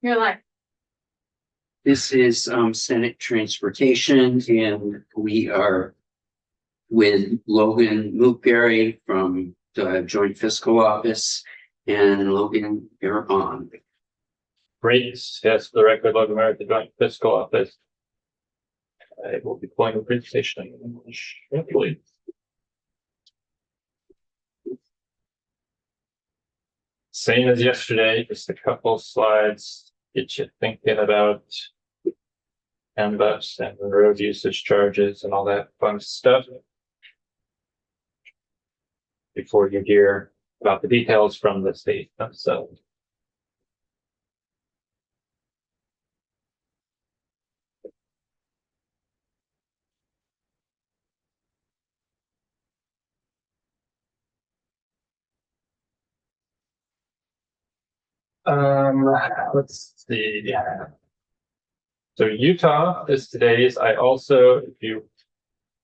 You're like, This is Senate Transportation, and we are with Logan Mookberry from the Joint Fiscal Office, and Logan, you're on. Great. Yes, for the record, Logan Merritt, the Joint Fiscal Office. I will be pulling the presentation shortly. Same as yesterday, just a couple slides, get you thinking about MBUS and road usage charges and all that fun stuff before you hear about the details from the state themselves. Let's see. So Utah is today's. I also, if you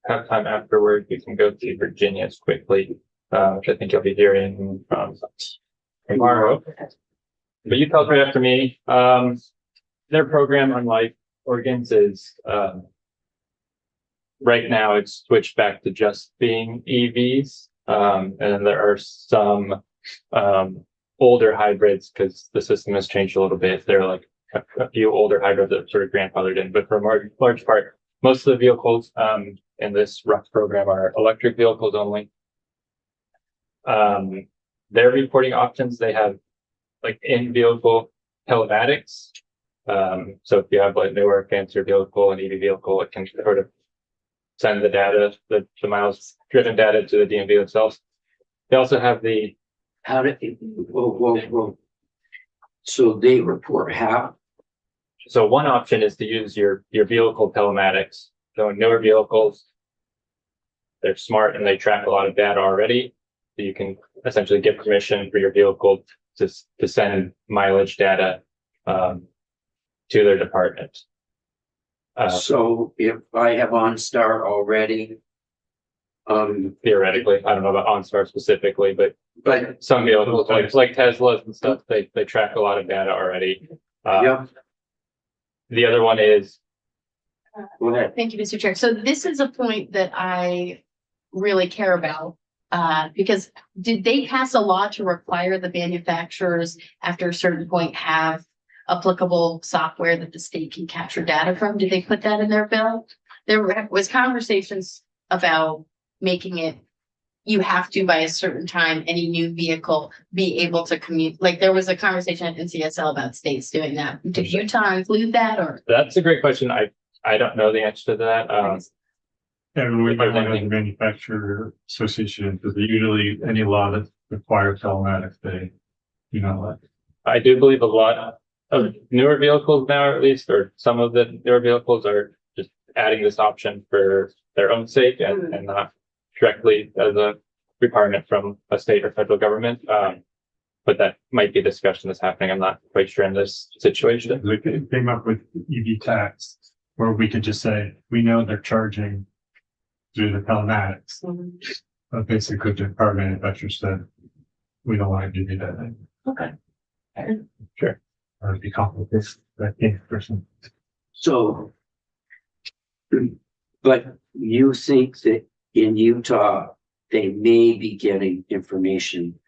have time afterward, we can go to Virginia's quickly, which I think you'll be hearing from tomorrow. But Utah's right after me. Their program, unlike Oregon's, is right now it's switched back to just being EVs. And there are some older hybrids because the system has changed a little bit. There are like a few older hybrids that are sort of grandfathered in, but for a large part, most of the vehicles in this RUC program are electric vehicles only. Their reporting options, they have like in-vehicle telematics. So if you have like newer, fancier vehicle, an EV vehicle, it can sort of send the data, the miles driven data to the DMV themselves. They also have the How did it, whoa. So they report how? So one option is to use your vehicle telematics. So in newer vehicles, they're smart and they track a lot of data already. So you can essentially get permission for your vehicle to send mileage data to their department. So if I have OnStar already, Theoretically, I don't know about OnStar specifically, but some vehicles like Teslas and stuff, they track a lot of data already. yeah, The other one is, go ahead. thank you, Mr. Chair. So this is a point that I really care about. Because did they pass a law to require the manufacturers after a certain point have applicable software that the state can capture data from? Did they put that in their bill? There was conversations about making it, you have to by a certain time, any new vehicle be able to commute. Like there was a conversation at NCSL about states doing that. Did Utah include that or? that's a great question. I don't know the answer to that. And we might want to manufacturer association, because usually any law that requires telematics, they do not like. I do believe a lot of newer vehicles now, at least, or some of the newer vehicles are just adding this option for their own sake and not directly as a requirement from a state or federal government. But that might be a discussion that's happening. I'm not quite sure in this situation. They came up with EV tax, where we could just say, we know they're charging through the telematics. But basically the car manufacturer said, we don't want to give you that. Okay. Sure. Or it'd be complicated, that person. So, but you think that in Utah, they may be getting information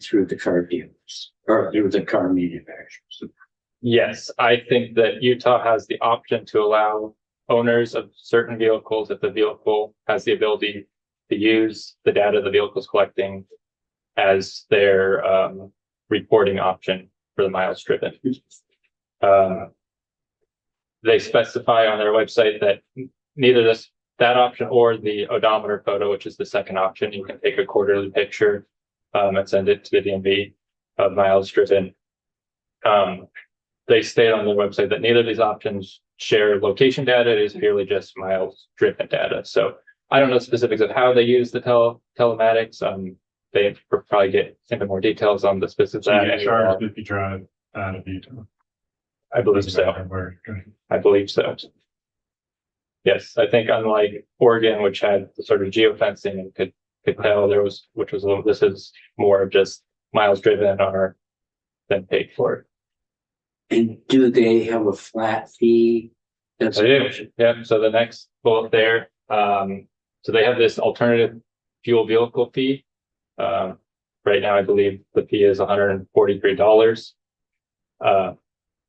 through the car dealers or through the car manufacturers? Yes, I think that Utah has the option to allow owners of certain vehicles, if the vehicle has the ability to use the data the vehicle is collecting as their reporting option for the miles driven. They specify on their website that neither that option or the odometer photo, which is the second option, you can take a quarterly picture and send it to the DMV of miles driven. They state on their website that neither of these options share location data. It is purely just miles driven data. So I don't know specifics of how they use the telematics. They probably get into more details on the specifics. So you charge if you drive out of Utah. I believe so. I believe so. Yes, I think unlike Oregon, which had the sort of geofencing and could tell there was, which was a little, this is more of just miles driven or than paid for. And do they have a flat fee? That's So they do. Yeah, so the next bullet there, so they have this alternative fuel vehicle fee. Right now, I believe the fee is $143.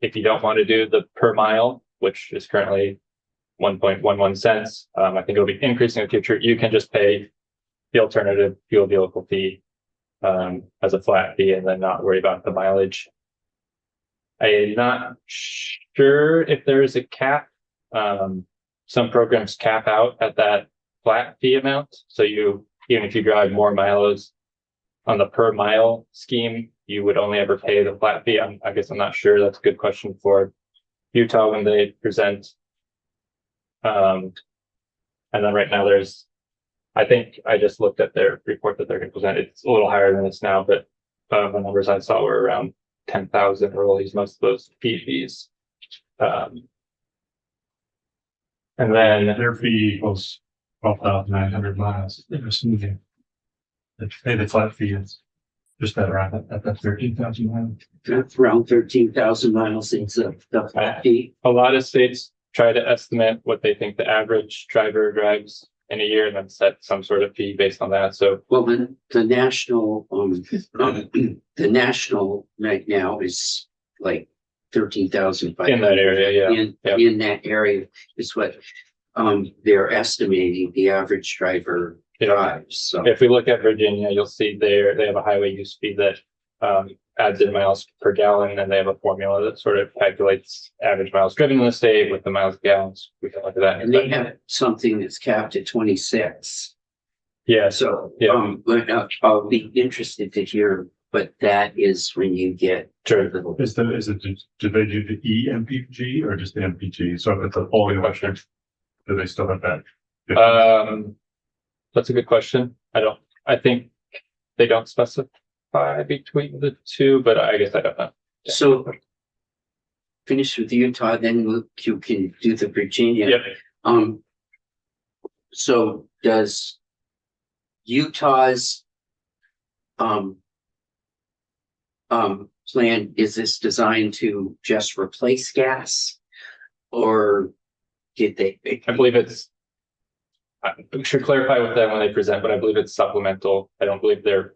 If you don't want to do the per mile, which is currently 1.11 cents, I think it'll be increasing in the future. You can just pay the alternative fuel vehicle fee as a flat fee and then not worry about the mileage. I'm not sure if there is a cap. Some programs cap out at that flat fee amount. So even if you drive more miles on the per mile scheme, you would only ever pay the flat fee. I guess I'm not sure. That's a good question for Utah when they present. And then right now I think I just looked at their report that they're going to present. It's a little higher than this now, but the numbers I saw were around 10,000 or at least most of those fees. And then Their fee equals 12,900 miles. They're assuming they pay the flat fee is just around at that 13,000 miles. That's around 13,000 miles. It's the flat fee. a lot of states try to estimate what they think the average driver drives in a year and then set some sort of fee based on that. So Well, the national, the national right now is like 13,000. in that area, yeah. In that area is what, they're estimating the average driver drives, so. If we look at Virginia, you'll see they have a highway use fee that adds in miles per gallon, and they have a formula that sort of calculates average miles driven in the state with the miles gallons. We can look at that. And they have something that's capped at 26. Yeah, So, Yeah. but I'll be interested to hear, but that is when you get. sure. Do they do the EMPG or just the MPG? So if it's a polling question, do they still have that? That's a good question. I think they don't specify between the two, but I guess I don't know. So finish with Utah, then you can do the Virginia. Yep. So does Utah's plan, is this designed to just replace gas? Or did they? I believe I should clarify with them when they present, but I believe it's supplemental. I don't believe they're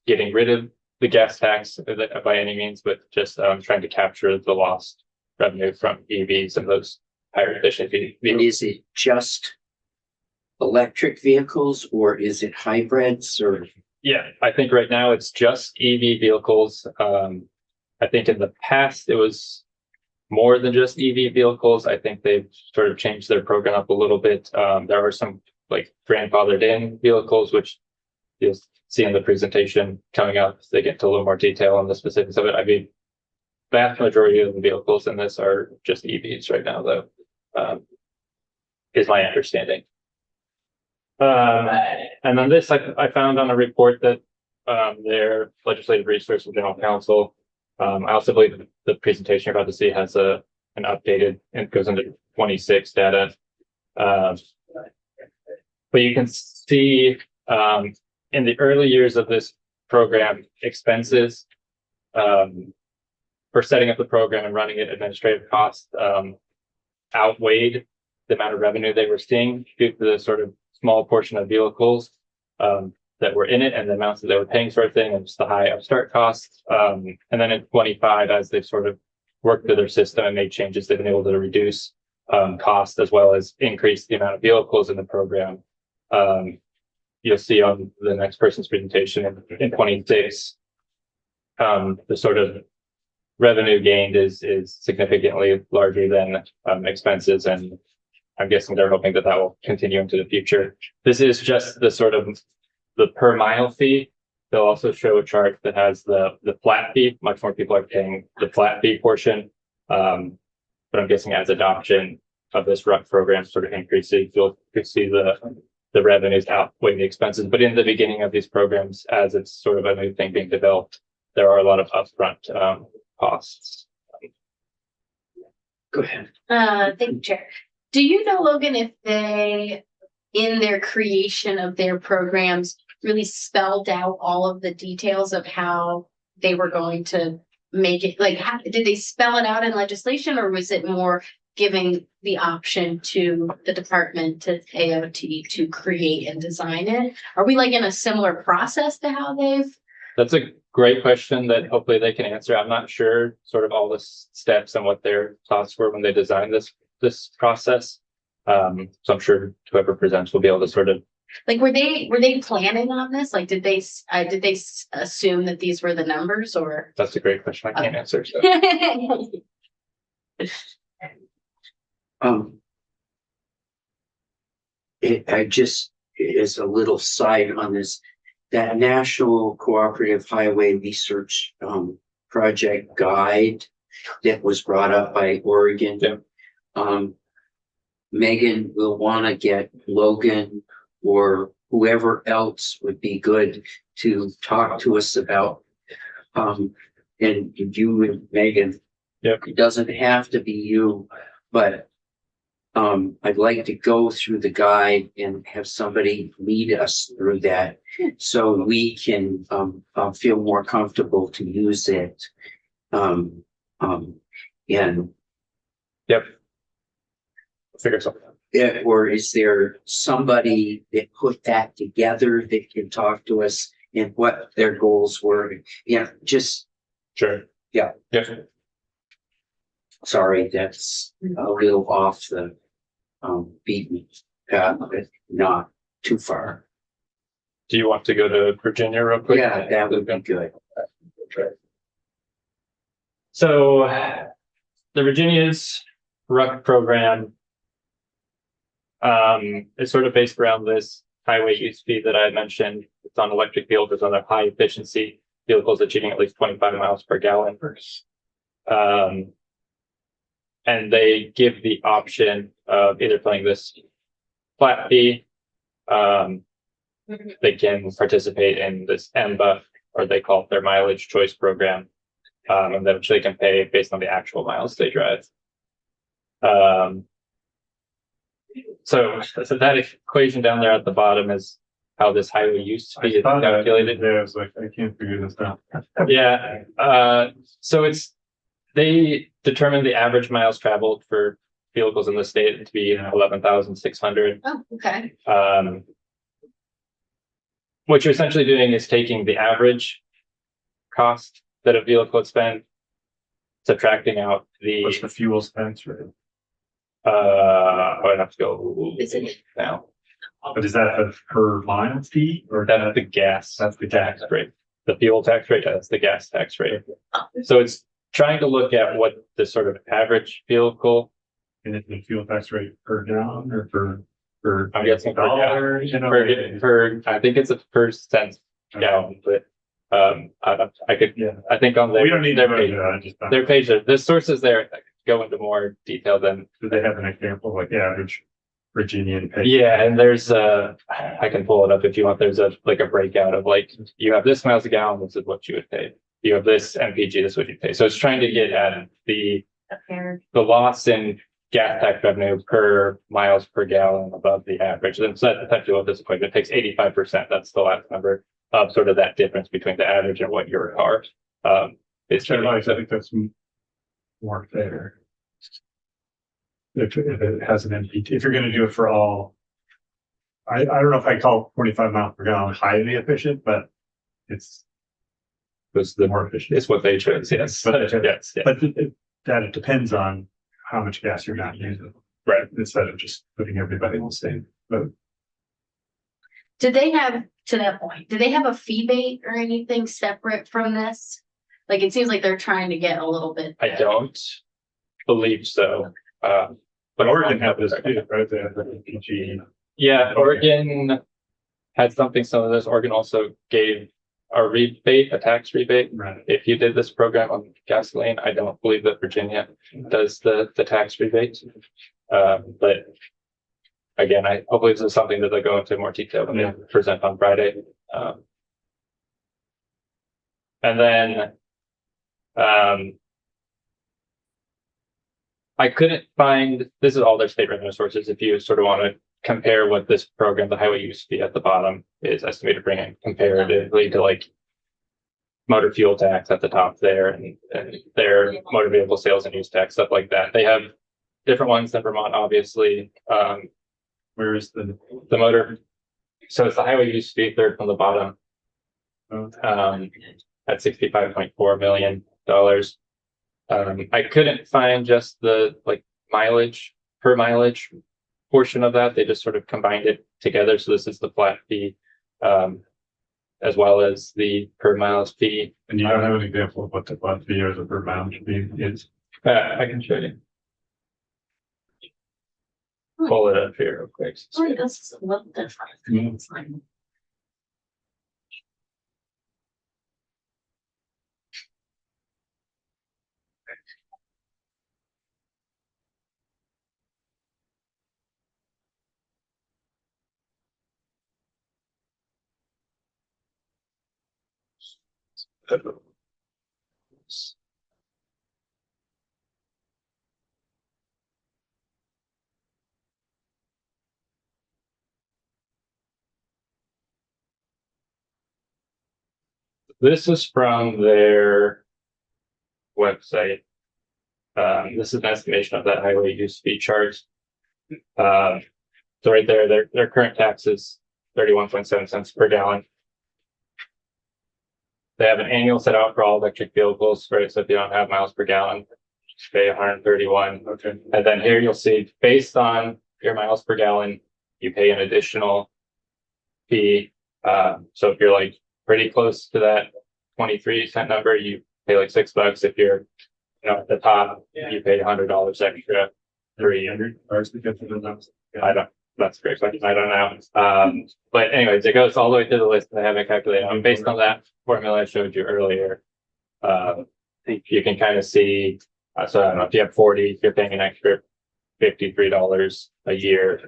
getting rid of the gas tax by any means, but just trying to capture the lost revenue from EVs and those higher efficiency And vehicles. is it just electric vehicles or is it hybrids or? Yeah, I think right now it's just EV vehicles. I think in the past it was more than just EV vehicles. I think they've sort of changed their program up a little bit. There are some like grandfathered in vehicles, which you'll see in the presentation coming up. They get into a little more detail on the specifics of it. I mean, vast majority of the vehicles in this are just EVs right now, though, is my understanding. And then this I found on a report that their legislative research and general counsel. I also believe the presentation you're about to see has an updated and goes into 26 data. But you can see in the early years of this program, expenses for setting up the program and running it, administrative costs outweighed the amount of revenue they were seeing due to the sort of small portion of vehicles that were in it and the amounts that they were paying, sort of thing, and just the high upstart costs. And then in 25, as they've sort of worked through their system and made changes, they've been able to reduce cost as well as increase the amount of vehicles in the program. You'll see on the next person's presentation in 26, the sort of revenue gained is significantly larger than expenses, and I'm guessing they're hoping that will continue into the future. This is just the sort of the per mile fee. They'll also show a chart that has the flat fee. Much more people are paying the flat fee portion. But I'm guessing as adoption of this RUC program sort of increases, you'll see the revenues outweigh the expenses. But in the beginning of these programs, as it's sort of a new thing being developed, there are a lot of upfront costs. Go ahead. Thank you, Chair. Do you know, Logan, if they, in their creation of their programs, really spelled out all of the details of how they were going to make it, like, how, did they spell it out in legislation, or was it more giving the option to the department, to AOT, to create and design it? Are we like in a similar process to how they've? That's a great question that hopefully they can answer. I'm not sure sort of all the steps and what their thoughts were when they designed this process. So I'm sure whoever presents will be able to sort of. Like, were they planning on this? Like, did they assume that these were the numbers, or? That's a great question. I can't answer. So. I just, as a little side on this, that National Cooperative Highway Research, project guide that was brought up by Oregon. Yeah. Megan will want to get Logan or whoever else would be good to talk to us about. And you and Megan. Yep. It doesn't have to be you, but I'd like to go through the guide and have somebody lead us through that so we can feel more comfortable to use it. And Yep. Figure something out. or is there somebody that put that together that can talk to us and what their goals were? Yeah, just Sure. Yeah. Yep. sorry, that's a little off the beaten path, but not too far. Do you want to go to Virginia real quick? Yeah, that would be good. So the Virginia's RUC program is sort of based around this highway use fee that I mentioned. It's on electric vehicles on their high efficiency vehicles achieving at least 25 miles per gallon. And they give the option of either paying this flat fee. They can participate in this MBUF, or they call it their mileage choice program. And then they can pay based on the actual miles they drive. So that equation down there at the bottom is how this highway use fee is calculated. Yeah, I was like, I can't figure this out. Yeah, so they determine the average miles traveled for vehicles in the state to be 11,600. Oh, okay. What you're essentially doing is taking the average cost that a vehicle would spend, subtracting out What's the fuel spent, right? I'd have to go Is it? now. But is that a per mile fee or That's the gas. That's the tax rate. The fuel tax rate, that's the gas tax rate. So it's trying to look at what the sort of average vehicle. and it's the fuel tax rate per gallon or per I'm guessing per dollar? gallon, You know, per I think it's a per cent gallon, but I could, Yeah. I think on We don't need their to page, go into that, just their page, the sources there go into more detail than. do they have an example of like the average Virginian pay? Yeah, and there's I can pull it up if you want. There's a breakout of like, you have this miles a gallon, this is what you would pay. You have this MPG, this is what you pay. So it's trying to get at the loss in gas tax revenue per miles per gallon above the average. And so that's essentially what this equation, it takes 85%. That's the last number of sort of that difference between the average and what your car is. I think that's more fair. If it has an MPT, if you're gonna do it for all. I don't know if I call 25 miles per gallon highly efficient, but it's Was the more efficient. It's what they chose, yes. But Yes, yeah. But that it depends on how much gas you're not using. Right. Instead of just putting everybody in the same boat. Did they have, to that point, did they have a fee bait or anything separate from this? Like, it seems like they're trying to get a little bit. I don't believe so. But Oregon had this too, right? They had the MPG. Yeah, Oregon had something similar to this. Oregon also gave a rebate, a tax rebate. Right. If you did this program on gasoline, I don't believe that Virginia does the tax rebate. But again, hopefully this is something that they'll go into more detail when they present on Friday. And then I couldn't find, this is all their state revenue sources. If you sort of want to compare what this program, the highway use fee at the bottom is estimated to bring in comparatively to like motor fuel tax at the top there, and their motor vehicle sales and use tax, stuff like that. They have different ones than Vermont, obviously. Where is the, The motor, so it's the highway use fee, third from the bottom, oh, at $65.4 million. I couldn't find just the like mileage per mileage portion of that. They just sort of combined it together. So this is the flat fee, as well as the per miles fee. and you don't have an example of what the flat fee or the per mile fee is? I can show you. Pull it up here real quick. Oh, this is a little different. Mm. It's fine. This is from their website. This is an estimation of that highway use fee chart. So right there, their current tax is 31.7 cents per gallon. They have an annual set out for all electric vehicles, right? So if you don't have miles per gallon, just pay 131. Okay. And then here you'll see, based on your miles per gallon, you pay an additional fee. So if you're like pretty close to that 23-cent number, you pay like $6. If you're, at the top, you pay $100 extra. 300 hours to get to the numbers. That's a great question. I don't know. But anyways, it goes all the way to the list that I haven't calculated on. Based on that formula I showed you earlier, you can kind of see, so I don't know, if you have 40, you're paying an extra $53 a year,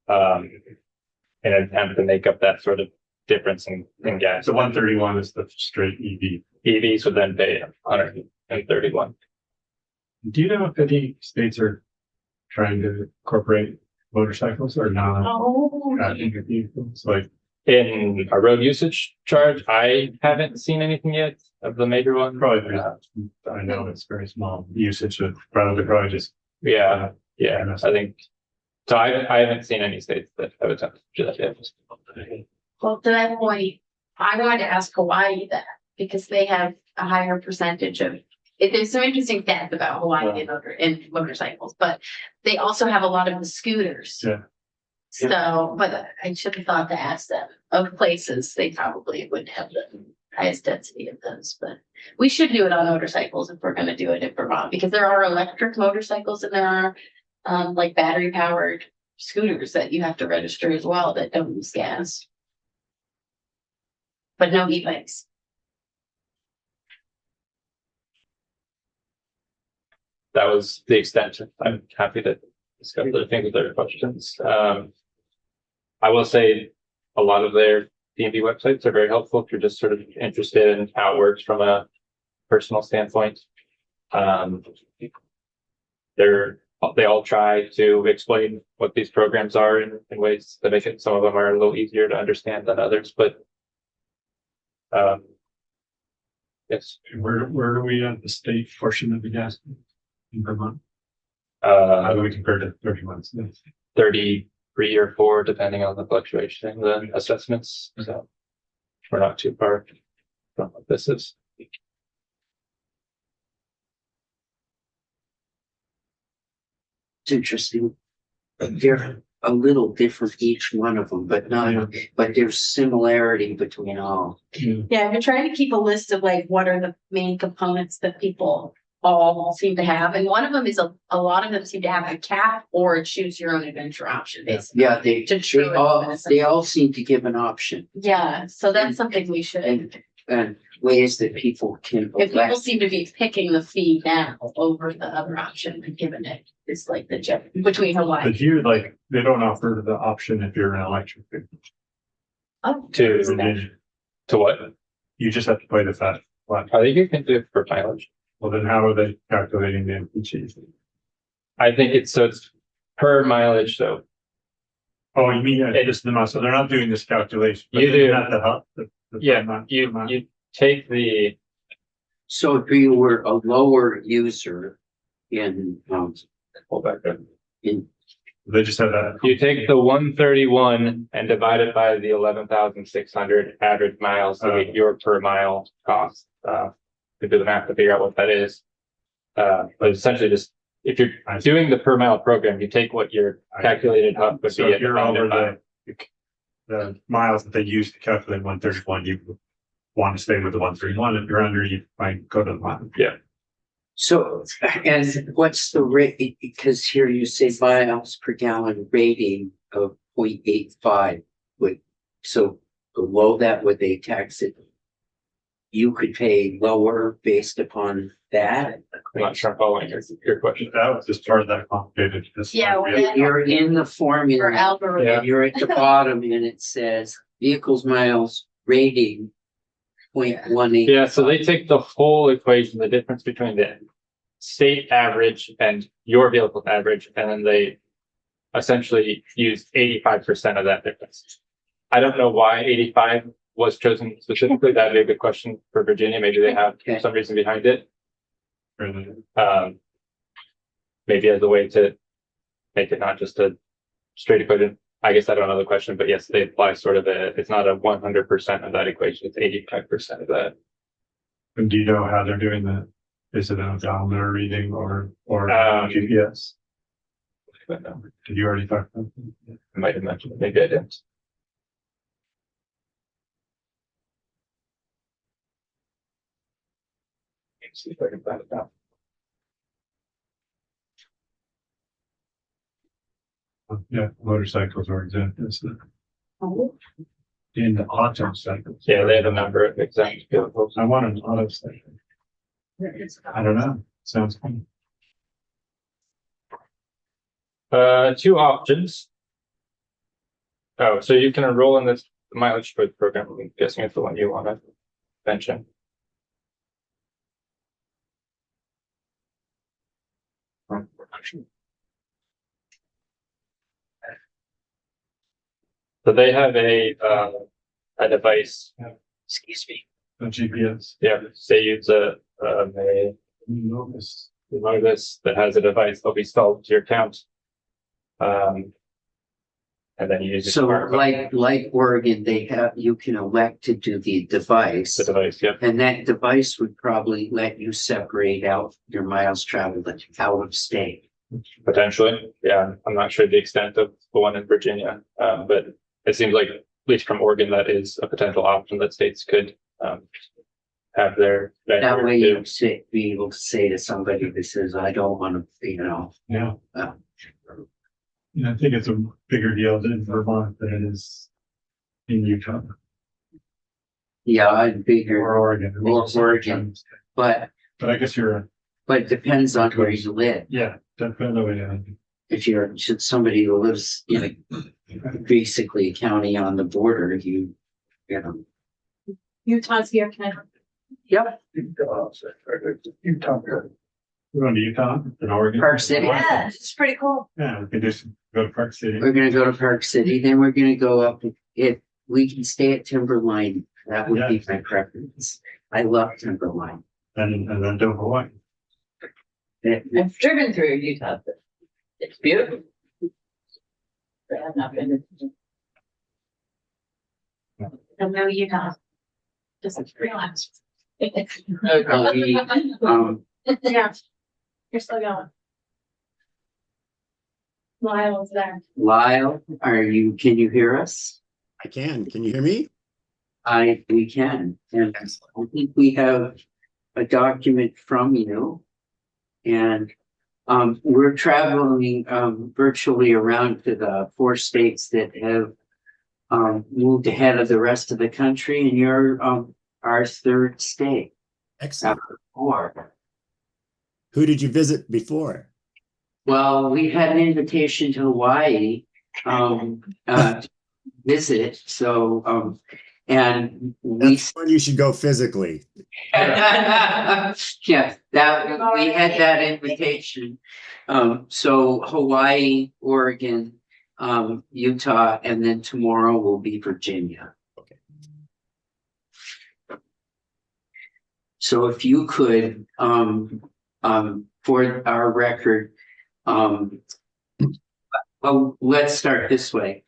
in an attempt to make up that sort of difference in gas. So 131 is the straight EV. EVs would then pay 131. Do you know if any states are trying to incorporate motorcycles or not? Oh, Vehicles, like, In a road usage charge, I haven't seen anything yet of the major one. probably, I know it's very small usage of, probably just. Yeah, I think, so I haven't seen any states that have attempted to do that yet. well, to that point, I wanted to ask Hawaii that because they have a higher percentage of. There's some interesting stats about Hawaii and motorcycles, but they also have a lot of the scooters. Yeah. So, but I should have thought to ask them of places, they probably would have the highest density of those, but we should do it on motorcycles if we're gonna do it in Vermont, because there are electric motorcycles and there are like battery powered scooters that you have to register as well that don't use gas. But no e-bikes. That was the extent. I'm happy to discuss other things with other questions. I will say a lot of their DMV websites are very helpful if you're just sort of interested in how it works from a personal standpoint. They all try to explain what these programs are in ways that make it, some of them are a little easier to understand than others, but yes. Where are we at the state portion of the gas in Vermont? How do we compare to 30 months? 33 or 4, depending on the fluctuation in the assessments. So we're not too far from what this is. It's interesting. They're a little different, each one of them, but there's similarity between all. Yeah, I've been trying to keep a list of like, what are the main components that people all seem to have, and one of them is a lot of them seem to have a cap or a choose your own adventure option, basically. Yeah, they all seem to give an option Yeah, so that's something we should, and ways that people can if people elect. seem to be picking the fee now over the other option and giving it, it's like the jump between Hawaii. But here, like, they don't offer the option if you're an electric vehicle. Oh, To what? You just have to pay the flat. I think you can do it for mileage. Well, then how are they calculating the MPG? I think it's per mileage, so Oh, you mean just the amount, so they're not doing this calculation? but You then do. Not the hub. you take the So if you were a lower user in, Hold back there. in, They just have that. You take the 131 and divide it by the 11,600 average miles to get your per mile cost. To do the math to figure out what that is. But essentially just, if you're doing the per mile program, you take what your calculated HUF would So be. if you're over the miles that they use to calculate 131, you want to stay with the 131. If you're under, you might go to the mile. so, and what's the rate, because here you say miles per gallon rating of 0.85. So below that, would they tax it? You could pay lower based upon that? I'm not sure I'm following your question. That was just part of that complicated. Yeah, If you're in the Or formula algorithm. and you're at the bottom and it says vehicles miles rating 0.18. Yeah, so they take the whole equation, the difference between the state average and your vehicle average, and then they essentially use 85% of that difference. I don't know why 85 was chosen specifically. That'd be a good question for Virginia. Maybe they have Okay. some reason behind it. Maybe as a way to make it not just a straight equation. I guess I don't know the question, but yes, they apply sort of it's not a 100% of that equation. It's 85% of that. And do you know how they're doing that? Is it an odometer reading or GPS? But no, Did you already talk about that? I might have mentioned it. Maybe I didn't. Let's see if I can find it out. Yeah, motorcycles are exempt, isn't Oh, it? In the auto cycles. Yeah, they have a number of exempt vehicles. I want an auto cycle. I don't know. Sounds fun. Two options. Oh, so you can enroll in this mileage choice program. I'm guessing it's the one you want to mention. So they have a device. Excuse me. The GPS. Yeah, say use a Notice. Lotus that has a device that'll be installed to your account. And then you use your So smartphone, like Oregon, they have, you can elect to do the device. the device, yep. And that device would probably let you separate out your miles traveled out of state. Potentially, yeah, I'm not sure the extent of the one in Virginia, but it seems like, at least from Oregon, that is a potential option that states could have their. That way you say, be able to say to somebody that says, I don't want to, Yeah. uh, And I think it's a bigger deal in Vermont than it is in Utah yeah, I'd figure, or Oregon. Or Oregon. but I guess it depends on where you live. yeah, definitely. If you're somebody who lives in basically a county on the border, you know. Utah's here, can I? Yep. Utah. We're going to Utah and Oregon. Park City. Yeah, it's pretty cool. Yeah, we can just go to Park City. We're gonna go to Park City, then we're gonna go up, if we can stay at Timberline, that would be my preference. I love Timberline. And then do Hawaii. I've driven through Utah, but it's beautiful. But I've not been to. I know Utah. Just relax. Yeah, you're still going. Lyle's there. Lyle, can you hear us? I can. Can you hear me? We can, and I think we have a document from you. And, we're traveling, virtually around to the 4 states that have, moved ahead of the rest of the country, and you're, our 3rd state Excellent. after 4. Who did you visit before? Well, we had an invitation to Hawaii, visit, so, and we. That's when you should go physically. Yeah, we had that invitation. So Hawaii, Oregon, Utah, and then tomorrow will be Virginia. Okay. So if you could, for our record, well, let's start this way.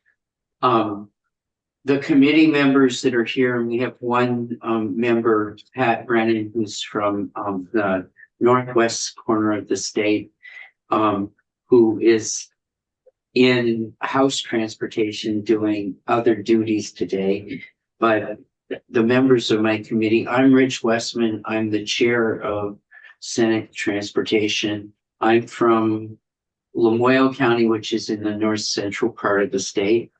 The committee members that are here, and we have one member, Pat Brennan, who's from the northwest corner of the state, who is in house transportation doing other duties today. But the members of my committee, I'm Rich Westman. I'm the chair of Senate Transportation. I'm from Lamoille County, which is in the north central part of the state.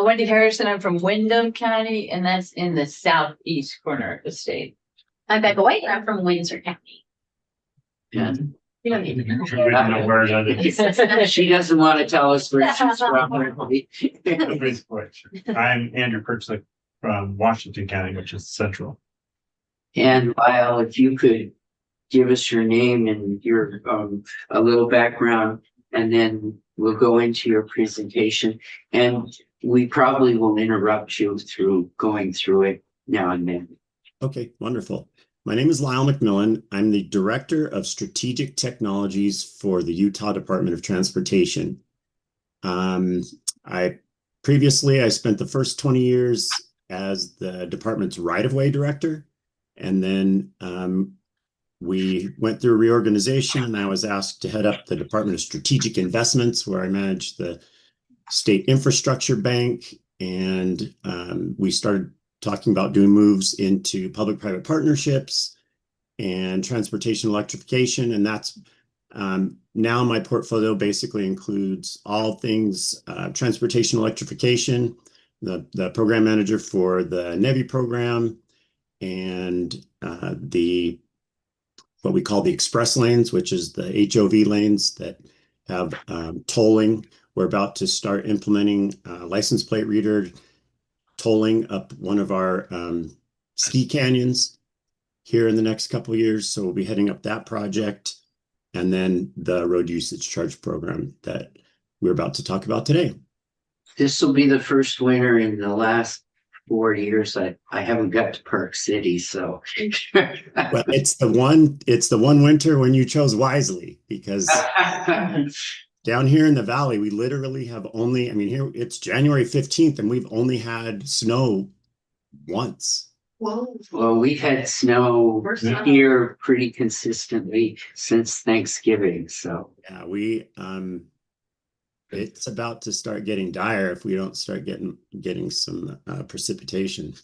Wendy Harrison, I'm from Wyndham County, and that's in the southeast corner of the state. I'm Becca White, and I'm from Windsor County. And You don't need to know. We don't know where that is. she doesn't want to tell us where she's from. Nobody's quite sure. I'm Andrew Kirkslick from Washington County, which is central. And Lyle, if you could give us your name and your a little background, and then we'll go into your presentation. And we probably will interrupt you through going through it now and then. Okay, wonderful. My name is Lyle McMillan. I'm the Director of Strategic Technologies for the Utah Department of Transportation. I spent the first 20 years as the department's right-of-way director, and then we went through a reorganization, and I was asked to head up the Department of Strategic Investments, where I manage the State Infrastructure Bank, and we started talking about doing moves into public-private partnerships and transportation electrification. And that's now my portfolio basically includes all things transportation electrification, the program manager for the NEVI program, and what we call the express lanes, which is the HOV lanes that have tolling. We're about to start implementing license plate reader tolling up one of our ski canyons here in the next couple of years. So we'll be heading up that project, and then the road usage charge program that we're about to talk about today. This will be the first winter in the last 4 years I haven't got to Park City, so. Well, it's the one winter when you chose wisely, because down here in the valley, we literally have only, here it's January 15th and we've only had snow once. Whoa. Well, we've had snow here pretty consistently since Thanksgiving, so. Yeah, it's about to start getting dire if we don't start getting some precipitation.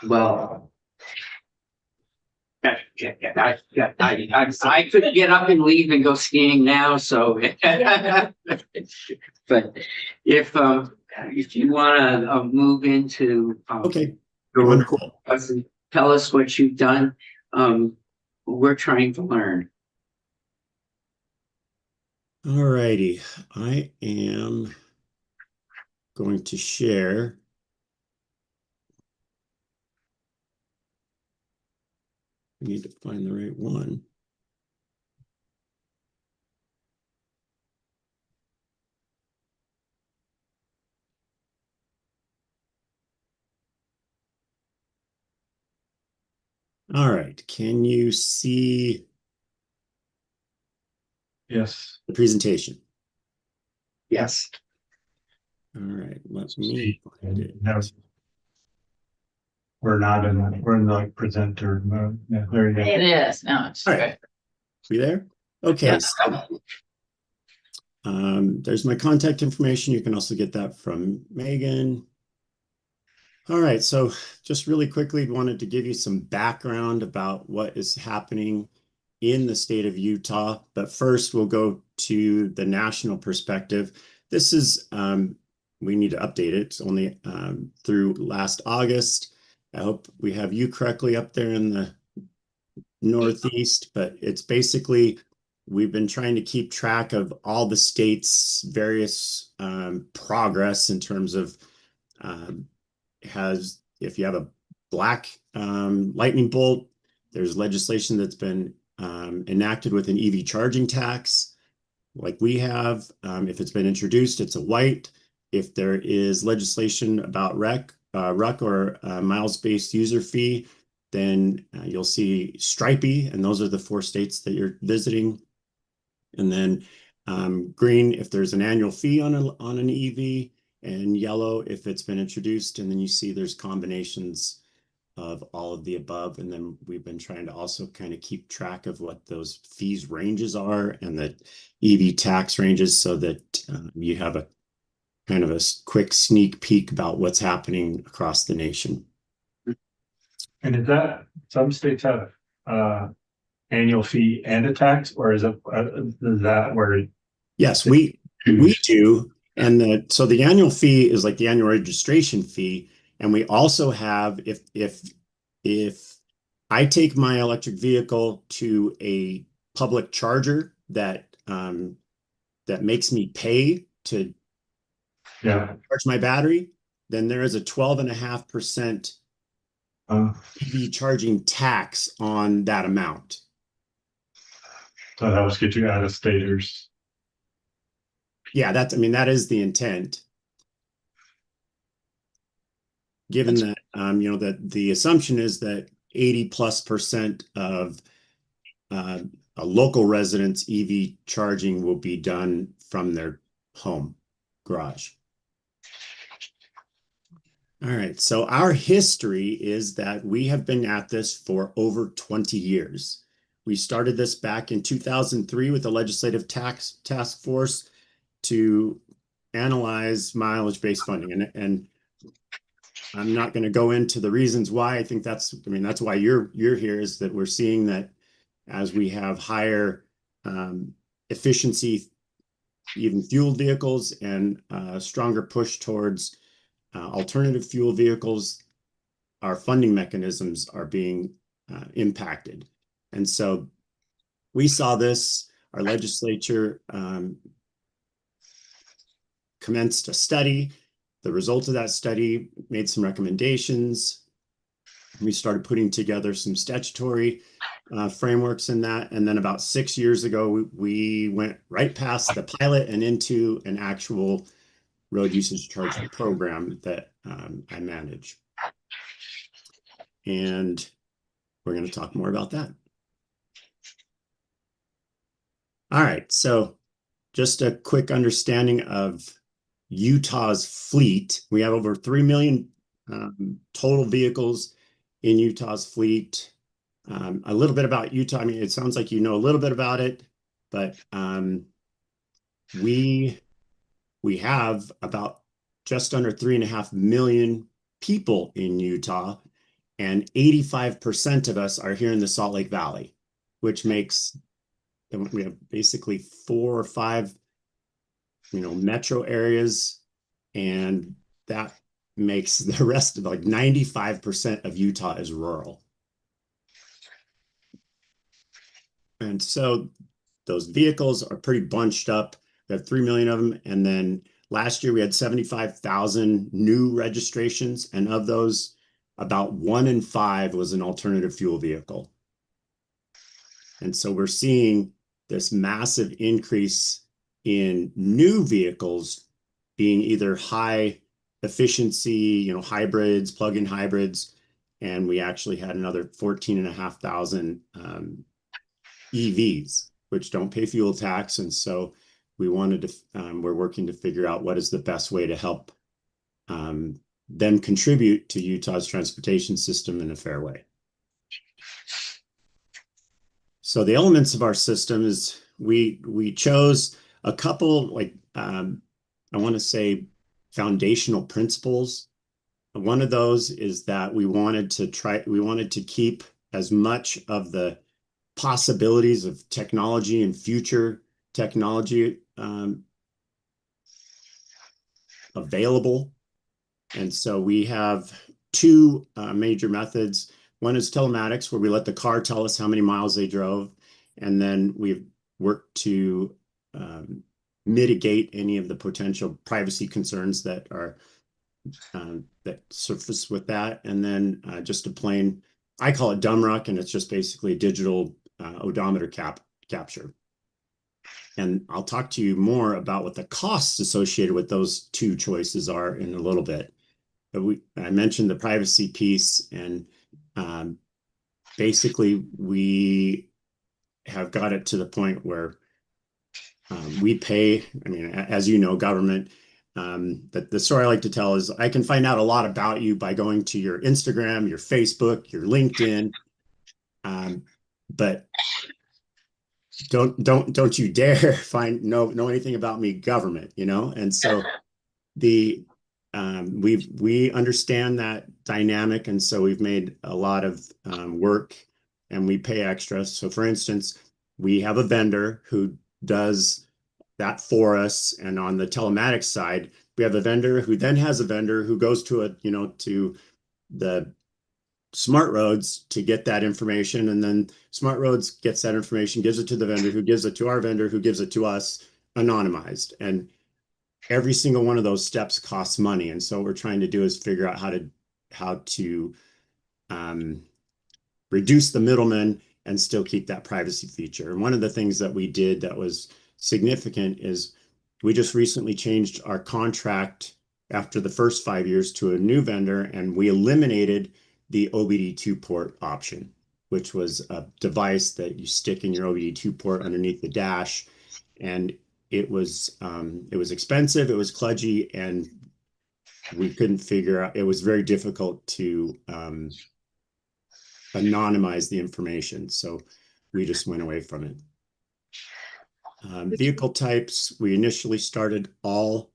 Well, I could get up and leave and go skiing now, so. But if you want to move into Okay, your wonderful. tell us what you've done. We're trying to learn. All righty, I am going to share. I need to find the right one. All right, can you see Yes. the presentation? Yes. All right, let me find it. We're in the presenter mode. Yeah, there you go. It is, no, it's All right. We there? Okay. Yeah. So, there's my contact information. You can also get that from Megan. All right, so just really quickly wanted to give you some background about what is happening in the state of Utah. But first, we'll go to the national perspective. This is, we need to update it. It's only through last August. I hope we have you correctly up there in the Northeast, but it's basically, we've been trying to keep track of all the states' various progress in terms of if you have a black lightning bolt, there's legislation that's been enacted with an EV charging tax, like we have. If it's been introduced, it's a white. If there is legislation about RUC or miles-based user fee, then you'll see stripy, and those are the 4 states that you're visiting. And then green if there's an annual fee on an EV, and yellow if it's been introduced. And then you see there's combinations of all of the above. And then we've been trying to also kind of keep track of what those fees ranges are and the EV tax ranges, so that you have a kind of a quick sneak peek about what's happening across the nation. And is that, some states have annual fee and a tax, or is that where? Yes, we do. And so the annual fee is like the annual registration fee. And we also have, if I take my electric vehicle to a public charger that makes me pay to charge my battery, then there is a 12.5% EV charging tax on that amount. So that was get you out of staters. Yeah, that is the intent. Given that, that the assumption is that 80+% of a local residents' EV charging will be done from their home garage. All right, so our history is that we have been at this for over 20 years. We started this back in 2003 with the Legislative Task Force to analyze mileage-based funding. And I'm not going to go into the reasons why. I think that's why you're here, is that we're seeing that as we have higher efficiency, even fuel vehicles, and stronger push towards alternative fuel vehicles, our funding mechanisms are being impacted. And so we saw this, our legislature commenced a study. The result of that study made some recommendations. We started putting together some statutory frameworks in that. And then about 6 years ago, we went right past the pilot and into an actual road usage charging program that I manage. And we're going to talk more about that. All right, so just a quick understanding of Utah's fleet. We have over 3 million total vehicles in Utah's fleet. A little bit about Utah. It sounds like you know a little bit about it, but we have about just under 3.5 million people in Utah, and 85% of us are here in the Salt Lake Valley, which makes, we have basically 4 or 5 metro areas, and that makes the rest of 95% of Utah is rural. And so those vehicles are pretty bunched up. We have 3 million of them. And then last year we had 75,000 new registrations. And of those, about 1 in 5 was an alternative fuel vehicle. And so we're seeing this massive increase in new vehicles being either high efficiency, hybrids, plug-in hybrids. And we actually had another 14,500 EVs, which don't pay fuel tax. And so we wanted to, we're working to figure out what is the best way to help them contribute to Utah's transportation system in a fair way. So the elements of our system is we chose a couple, I want to say, foundational principles. One of those is that we wanted to keep as much of the possibilities of technology and future technology available. And so we have 2 major methods. One is telematics, where we let the car tell us how many miles they drove. And then we've worked to mitigate any of the potential privacy concerns that are that surface with that. And then just a plain, I call it DUMRUC, and it's just basically a digital odometer capture. And I'll talk to you more about what the costs associated with those 2 choices are in a little bit. But I mentioned the privacy piece, and basically we have got it to the point where we pay, I mean, as you know, government, the story I like to tell is I can find out a lot about you by going to your Instagram, your Facebook, your LinkedIn. But don't you dare know anything about me, government, you know? And so we understand that dynamic, and so we've made a lot of work, and we pay extra. So for instance, we have a vendor who does that for us, and on the telematics side, we have a vendor who then has a vendor who goes to to the Smart Roads to get that information, and then Smart Roads gets that information, gives it to the vendor, who gives it to our vendor, who gives it to us anonymized. And every single one of those steps costs money. And so what we're trying to do is figure out how to reduce the middleman and still keep that privacy feature. And one of the things that we did that was significant is we just recently changed our contract after the first 5 years to a new vendor, and we eliminated the OBD2 port option, which was a device that you stick in your OBD2 port underneath the dash. And it was expensive, it was kludgy, and we couldn't figure out, it was very difficult to anonymize the information. So we just went away from it. Vehicle types, we initially started all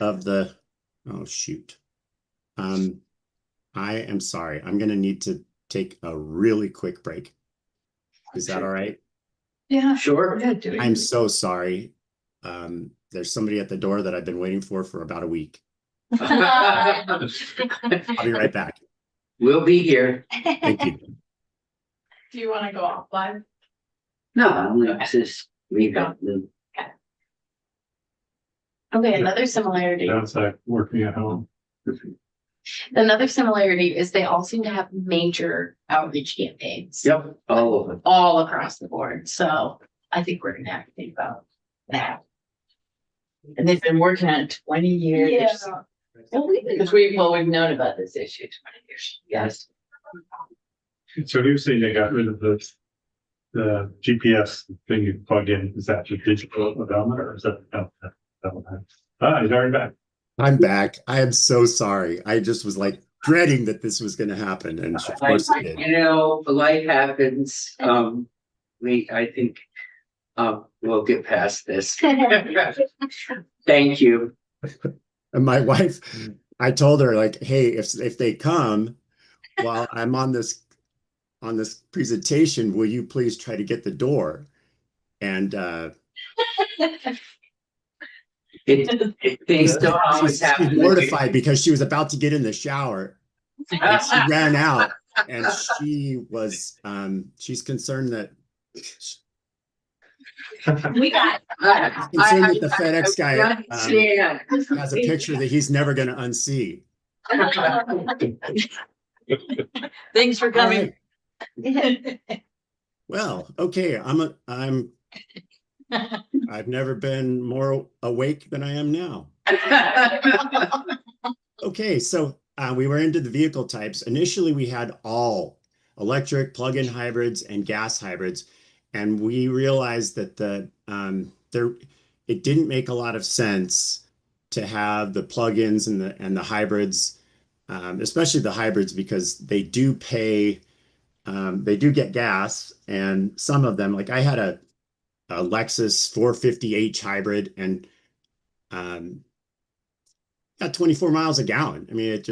of the, oh shoot. I am sorry, I'm gonna need to take a really quick break. Is that all right? Yeah. Sure. I'm so sorry. There's somebody at the door that I've been waiting for about a week. I'll be right back. We'll be here. Thank you. Do you want to go offline? No, let's just leave it. Okay, another similarity. Downside, working at home. Another similarity is they all seem to have major outreach campaigns. Yep, all of it. All across the board. So I think we're gonna have to think about that. And they've been working on it 20 years. Yeah. Well, we've known about this issue 20 years. Yes. So he was saying they got rid of the GPS thing you plug in. Is that the digital odometer, or is that he's already back. I'm back. I am so sorry. I just was like dreading that this was going to happen, and of course it did. You know, life happens. I think we'll get past this. Thank you. And my wife, I told her, like, hey, if they come while I'm on this presentation, will you please try to get the door? And Things don't always she's happen. mortified because she was about to get in the shower and she ran out, and she's concerned that We got concerned that the FedEx guy understand. has a picture that he's never going to unsee. Thanks for coming. Well, okay, I've never been more awake than I am now. Okay, so we were into the vehicle types. Initially, we had all electric, plug-in hybrids, and gas hybrids, and we realized that it didn't make a lot of sense to have the plug-ins and the hybrids, especially the hybrids, because they do pay. They do get gas, and some of them, like I had a Lexus 450h hybrid, and got 24 miles a gallon. I mean,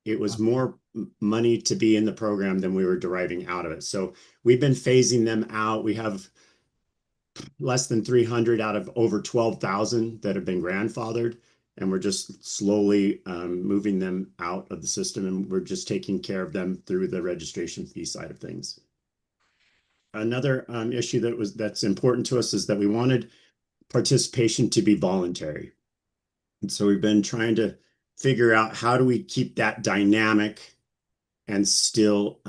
it was more money to be in the program than we were deriving out of it. So we've been phasing them out. We have less than 300 out of over 12,000 that have been grandfathered, and we're just slowly moving them out of the system, and we're just taking care of them through the registration fee side of things. Another issue that's important to us is that we wanted participation to be voluntary. And so we've been trying to figure out how do we keep that dynamic and still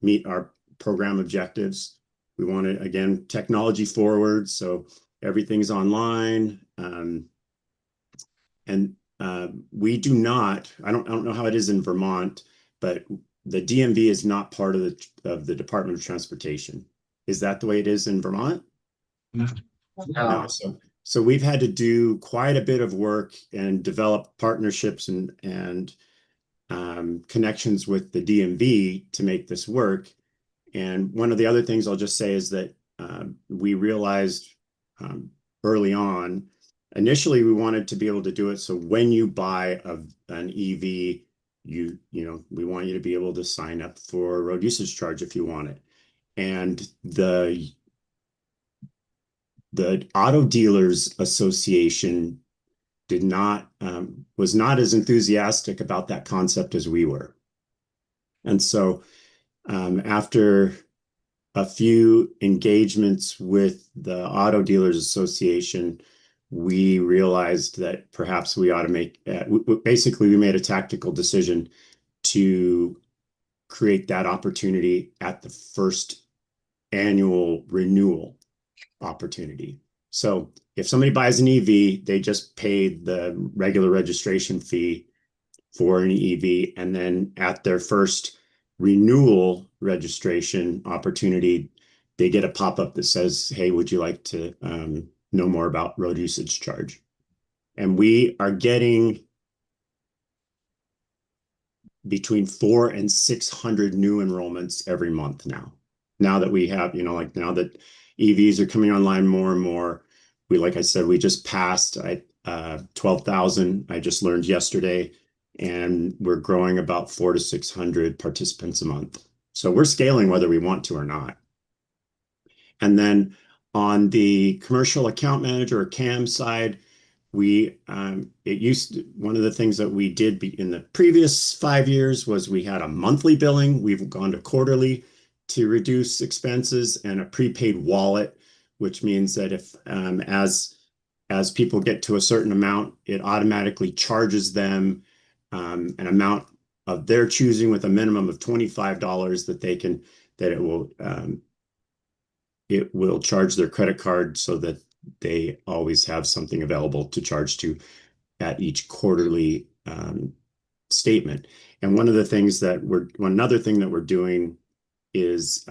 meet our program objectives. We want to, again, technology forward, so everything's online. And we do not, I don't know how it is in Vermont, but the DMV is not part of the Department of Transportation. Is that the way it is in Vermont? No. So we've had to do quite a bit of work and develop partnerships and connections with the DMV to make this work. And one of the other things I'll just say is that we realized early on, initially we wanted to be able to do it so when you buy an EV, we want you to be able to sign up for a road usage charge if you want it. And the Auto Dealers Association was not as enthusiastic about that concept as we were. And so after a few engagements with the Auto Dealers Association, we realized that perhaps we ought to make, basically we made a tactical decision to create that opportunity at the first annual renewal opportunity. So if somebody buys an EV, they just paid the regular registration fee for an EV, and then at their first renewal registration opportunity, they get a pop-up that says, hey, would you like to know more about road usage charge? And we are getting between 400 and 600 new enrollments every month now. Now that we have, now that EVs are coming online more and more, like I said, we just passed 12,000. I just learned yesterday, and we're growing about 400 to 600 participants a month. So we're scaling whether we want to or not. And then on the commercial account manager or CAM side, one of the things that we did in the previous 5 years was we had a monthly billing. We've gone to quarterly to reduce expenses, and a prepaid wallet, which means that if as people get to a certain amount, it automatically charges them an amount of their choosing with a minimum of $25 it will charge their credit card so that they always have something available to charge to at each quarterly statement. And another thing that we're doing is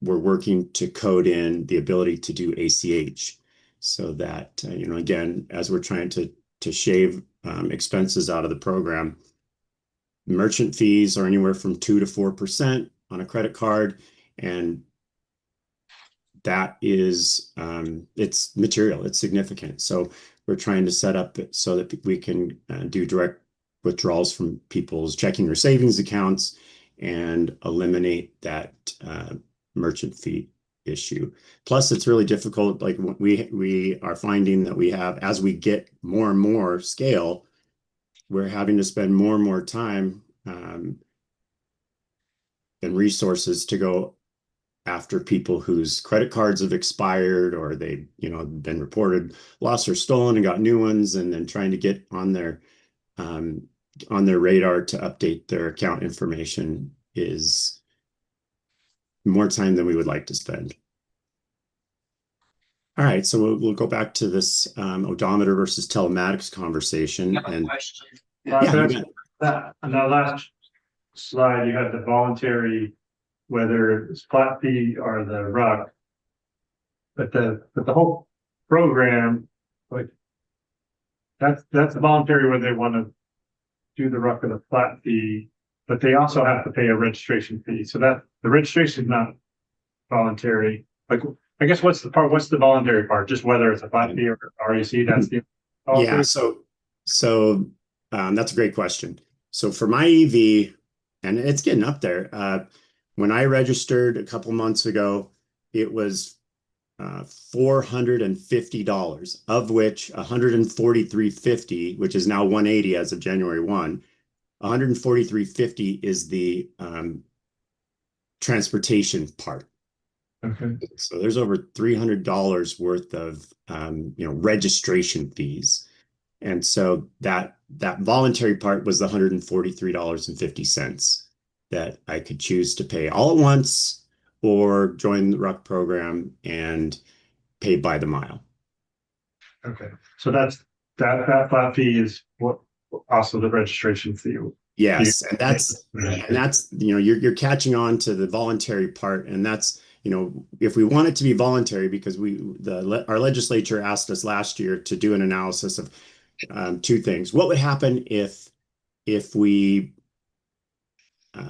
we're working to code in the ability to do ACH so that, again, as we're trying to shave expenses out of the program, merchant fees are anywhere from 2 to 4% on a credit card. And that is, it's material, it's significant. So we're trying to set up so that we can do direct withdrawals from people's checking or savings accounts and eliminate that merchant fee issue. Plus, it's really difficult. Like we are finding that as we get more and more scale, we're having to spend more and more time and resources to go after people whose credit cards have expired or they've been reported lost or stolen and got new ones, and then trying to get on their radar to update their account information is more time than we would like to spend. All right, so we'll go back to this odometer versus telematics conversation. And question. That on that last slide, you had the voluntary, whether it's flat fee or the RUC, but the whole program, like that's voluntary where they want to do the RUC or the flat fee, but they also have to pay a registration fee. So that the registration is not voluntary. Like, I guess what's the voluntary part? Just whether it's a flat fee or REC, that's the voluntary? Yeah, so that's a great question. So for my EV, and it's getting up there, when I registered a couple months ago, it was $450, of which $143.50, which is now $180 as of January 1, $143.50 is the transportation part. Okay. So there's over $300 worth of registration fees. And so that voluntary part was the $143.50 that I could choose to pay all at once or join the RUC program and pay by the mile. Okay. So that's that flat fee is what, also the registration fee. Yes, and that's, you know, you're catching on to the voluntary part, and that's, you know, if we want it to be voluntary, because our legislature asked us last year to do an analysis of two things. What would happen if we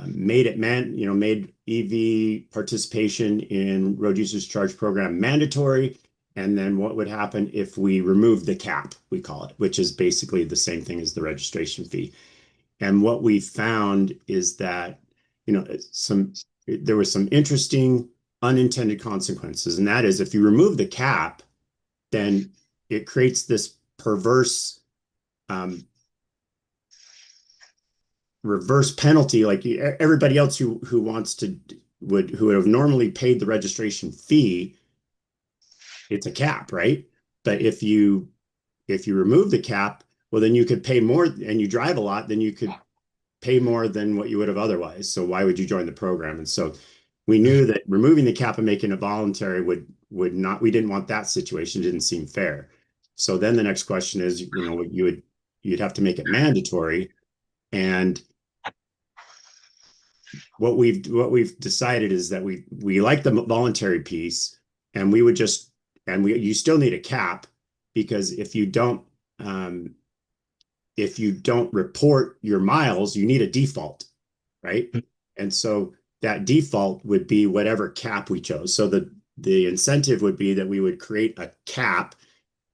made EV participation in road users charge program mandatory? And then what would happen if we removed the cap, we call it, which is basically the same thing as the registration fee. And what we found is that, you know, there were some interesting unintended consequences. And that is, if you remove the cap, then it creates this perverse reverse penalty. Like everybody else who would have normally paid the registration fee, it's a cap, right? But if you remove the cap, well, then you could pay more, and you drive a lot, then you could pay more than what you would have otherwise. So why would you join the program? And so we knew that removing the cap and making it voluntary would not, we didn't want that situation. It didn't seem fair. So then the next question is, you know, you'd have to make it mandatory. And what we've decided is that we like the voluntary piece, and you still need a cap, because if you don't report your miles, you need a default, right? And so that default would be whatever cap we chose. So the incentive would be that we would create a cap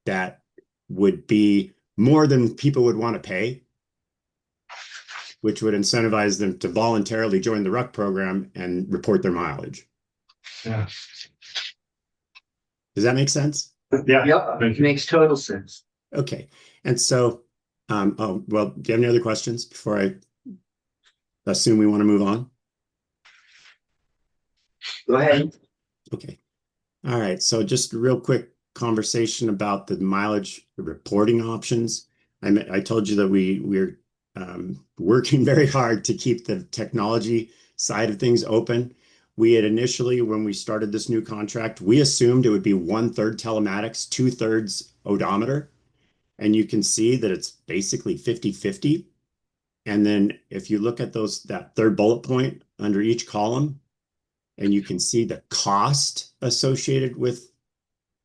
that would be more than people would want to pay, which would incentivize them to voluntarily join the RUC program and report their mileage. Yeah. Does that make sense? Yeah. Yep, it makes total sense. Okay. And so, oh, well, do you have any other questions before I assume we want to move on? Go ahead. Okay. All right. So just a real quick conversation about the mileage reporting options. I told you that we're working very hard to keep the technology side of things open. We had initially, when we started this new contract, we assumed it would be 1/3 telematics, 2/3 odometer. And you can see that it's basically 50-50. And then if you look at that third bullet point under each column, and you can see the cost associated with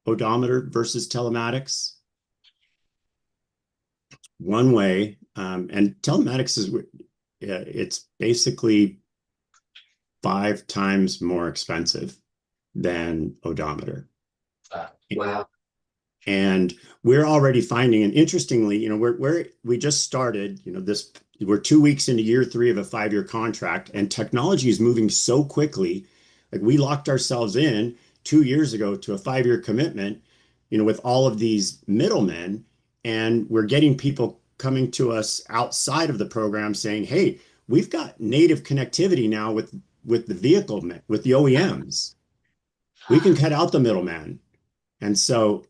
odometer versus telematics. One way, and telematics it's basically 5 times more expensive than odometer. Wow. And we're already finding, and interestingly, you know, we just started, you know, we're 2 weeks into year 3 of a 5-year contract, and technology is moving so quickly. Like, we locked ourselves in 2 years ago to a 5-year commitment, you know, with all of these middlemen, and we're getting people coming to us outside of the program saying, hey, we've got native connectivity now with the vehicle, with the OEMs. We can cut out the middleman. And so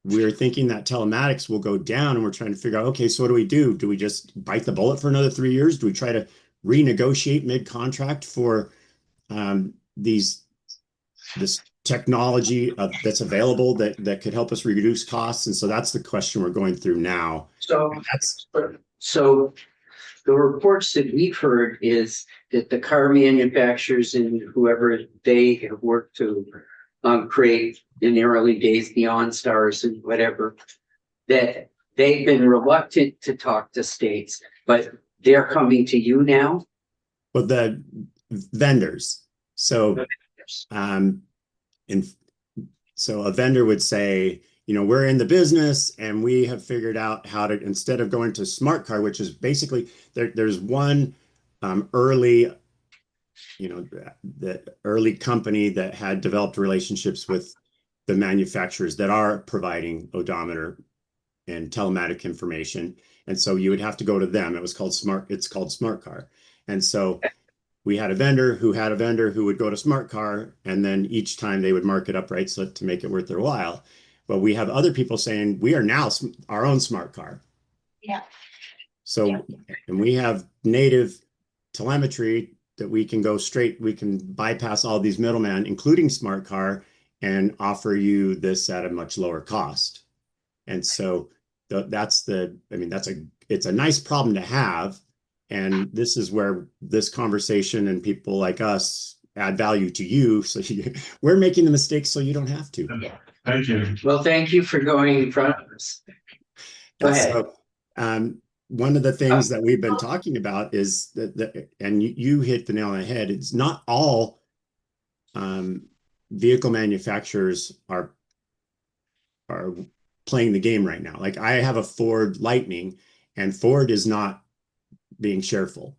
we're thinking that telematics will go down, and we're trying to figure out, okay, so what do we do? Do we just bite the bullet for another 3 years? Do we try to renegotiate mid-contract for this technology that's available that could help us reduce costs? And so that's the question we're going through now. So the reports that we've heard is that the car manufacturers and whoever they have worked to create in the early days, the OnStars and whatever, that they've been reluctant to talk to states, but they're coming to you now? Well, the vendors. So, so a vendor would say, you know, we're in the business and we have figured out how to, instead of going to Smart Car, which is basically, there's one early, you know, the early company that had developed relationships with the manufacturers that are providing odometer and telematic information. And so you would have to go to them. It's called Smart Car. And so we had a vendor who would go to Smart Car, and then each time they would mark it up, right, so to make it worth their while. But we have other people saying we are now our own Smart Car. Yeah. So, and we have native telemetry that we can go straight, we can bypass all these middlemen, including Smart Car, and offer you this at a much lower cost. And so that's it's a nice problem to have. And this is where this conversation and people like us add value to you. So we're making the mistakes so you don't have to. Thank you. Well, thank you for going in front of us. Go And ahead. so, one of the things that we've been talking about is that and you hit the nail on the head. It's not all vehicle manufacturers are playing the game right now. Like I have a Ford Lightning, and Ford is not being shareful,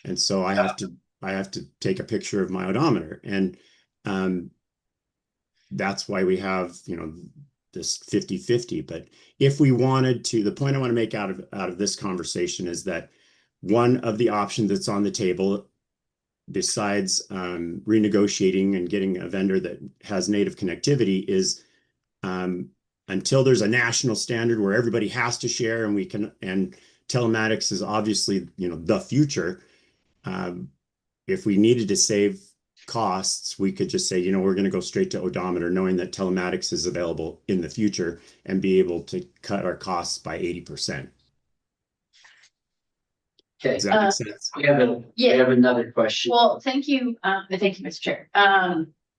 and so I have to take a picture of my odometer, and that's why we have this 50-50. But if we wanted to, the point I want to make out of this conversation is that one of the options that's on the table, besides renegotiating and getting a vendor that has native connectivity, is until there's a national standard where everybody has to share, and telematics is obviously the future. If we needed to save costs, we could just say, we're going to go straight to odometer, knowing that telematics is available in the future, and be able to cut our costs by 80%. Okay. Does that make sense? We have another question. Well, thank you, Mr. Chair.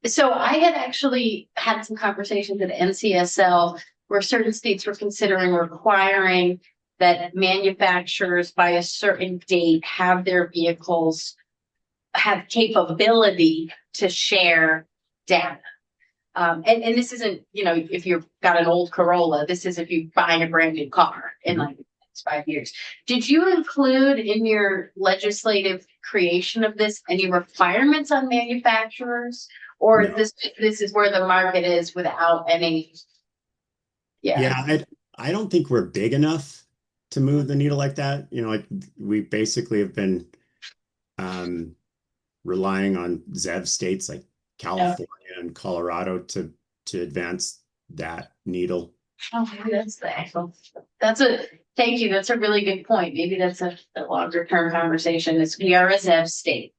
So I had actually had some conversations at NCSL where certain states were considering requiring that manufacturers by a certain date have their vehicles have capability to share data. And this isn't, if you've got an old Corolla, this is if you're buying a brand new car in like the next 5 years. Did you include in your legislative creation of this any requirements on manufacturers? Or No. this is where the market is without any? Yeah, I don't think we're big enough to move the needle like that. Like we basically have been relying on ZEV states like California and Colorado to advance that needle. Oh, maybe that's the actual. Thank you. That's a really good point. Maybe that's a longer term conversation. We are a ZEV state.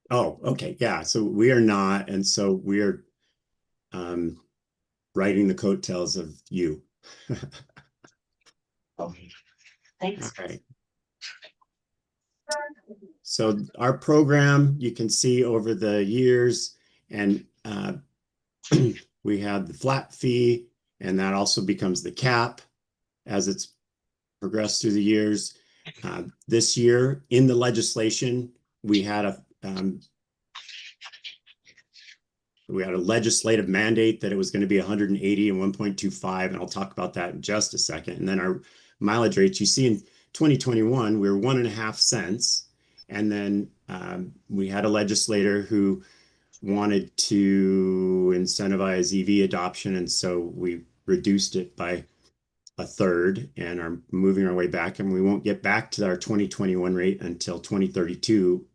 Oh, okay. Yeah. So we are not. And so we're riding the coattails of you. Thanks. All right. So our program, you can see over the years, and we have the flat fee, and that also becomes the cap as it's progressed through the years. This year in the legislation, we had a legislative mandate that it was going to be 180 and 1.25, and I'll talk about that in just a second. And then our mileage rates, you see in 2021, we were 1.5 cents. And then we had a legislator who wanted to incentivize EV adoption. And so we reduced it by a third and are moving our way back. And we won't get back to our 2021 rate until 2032,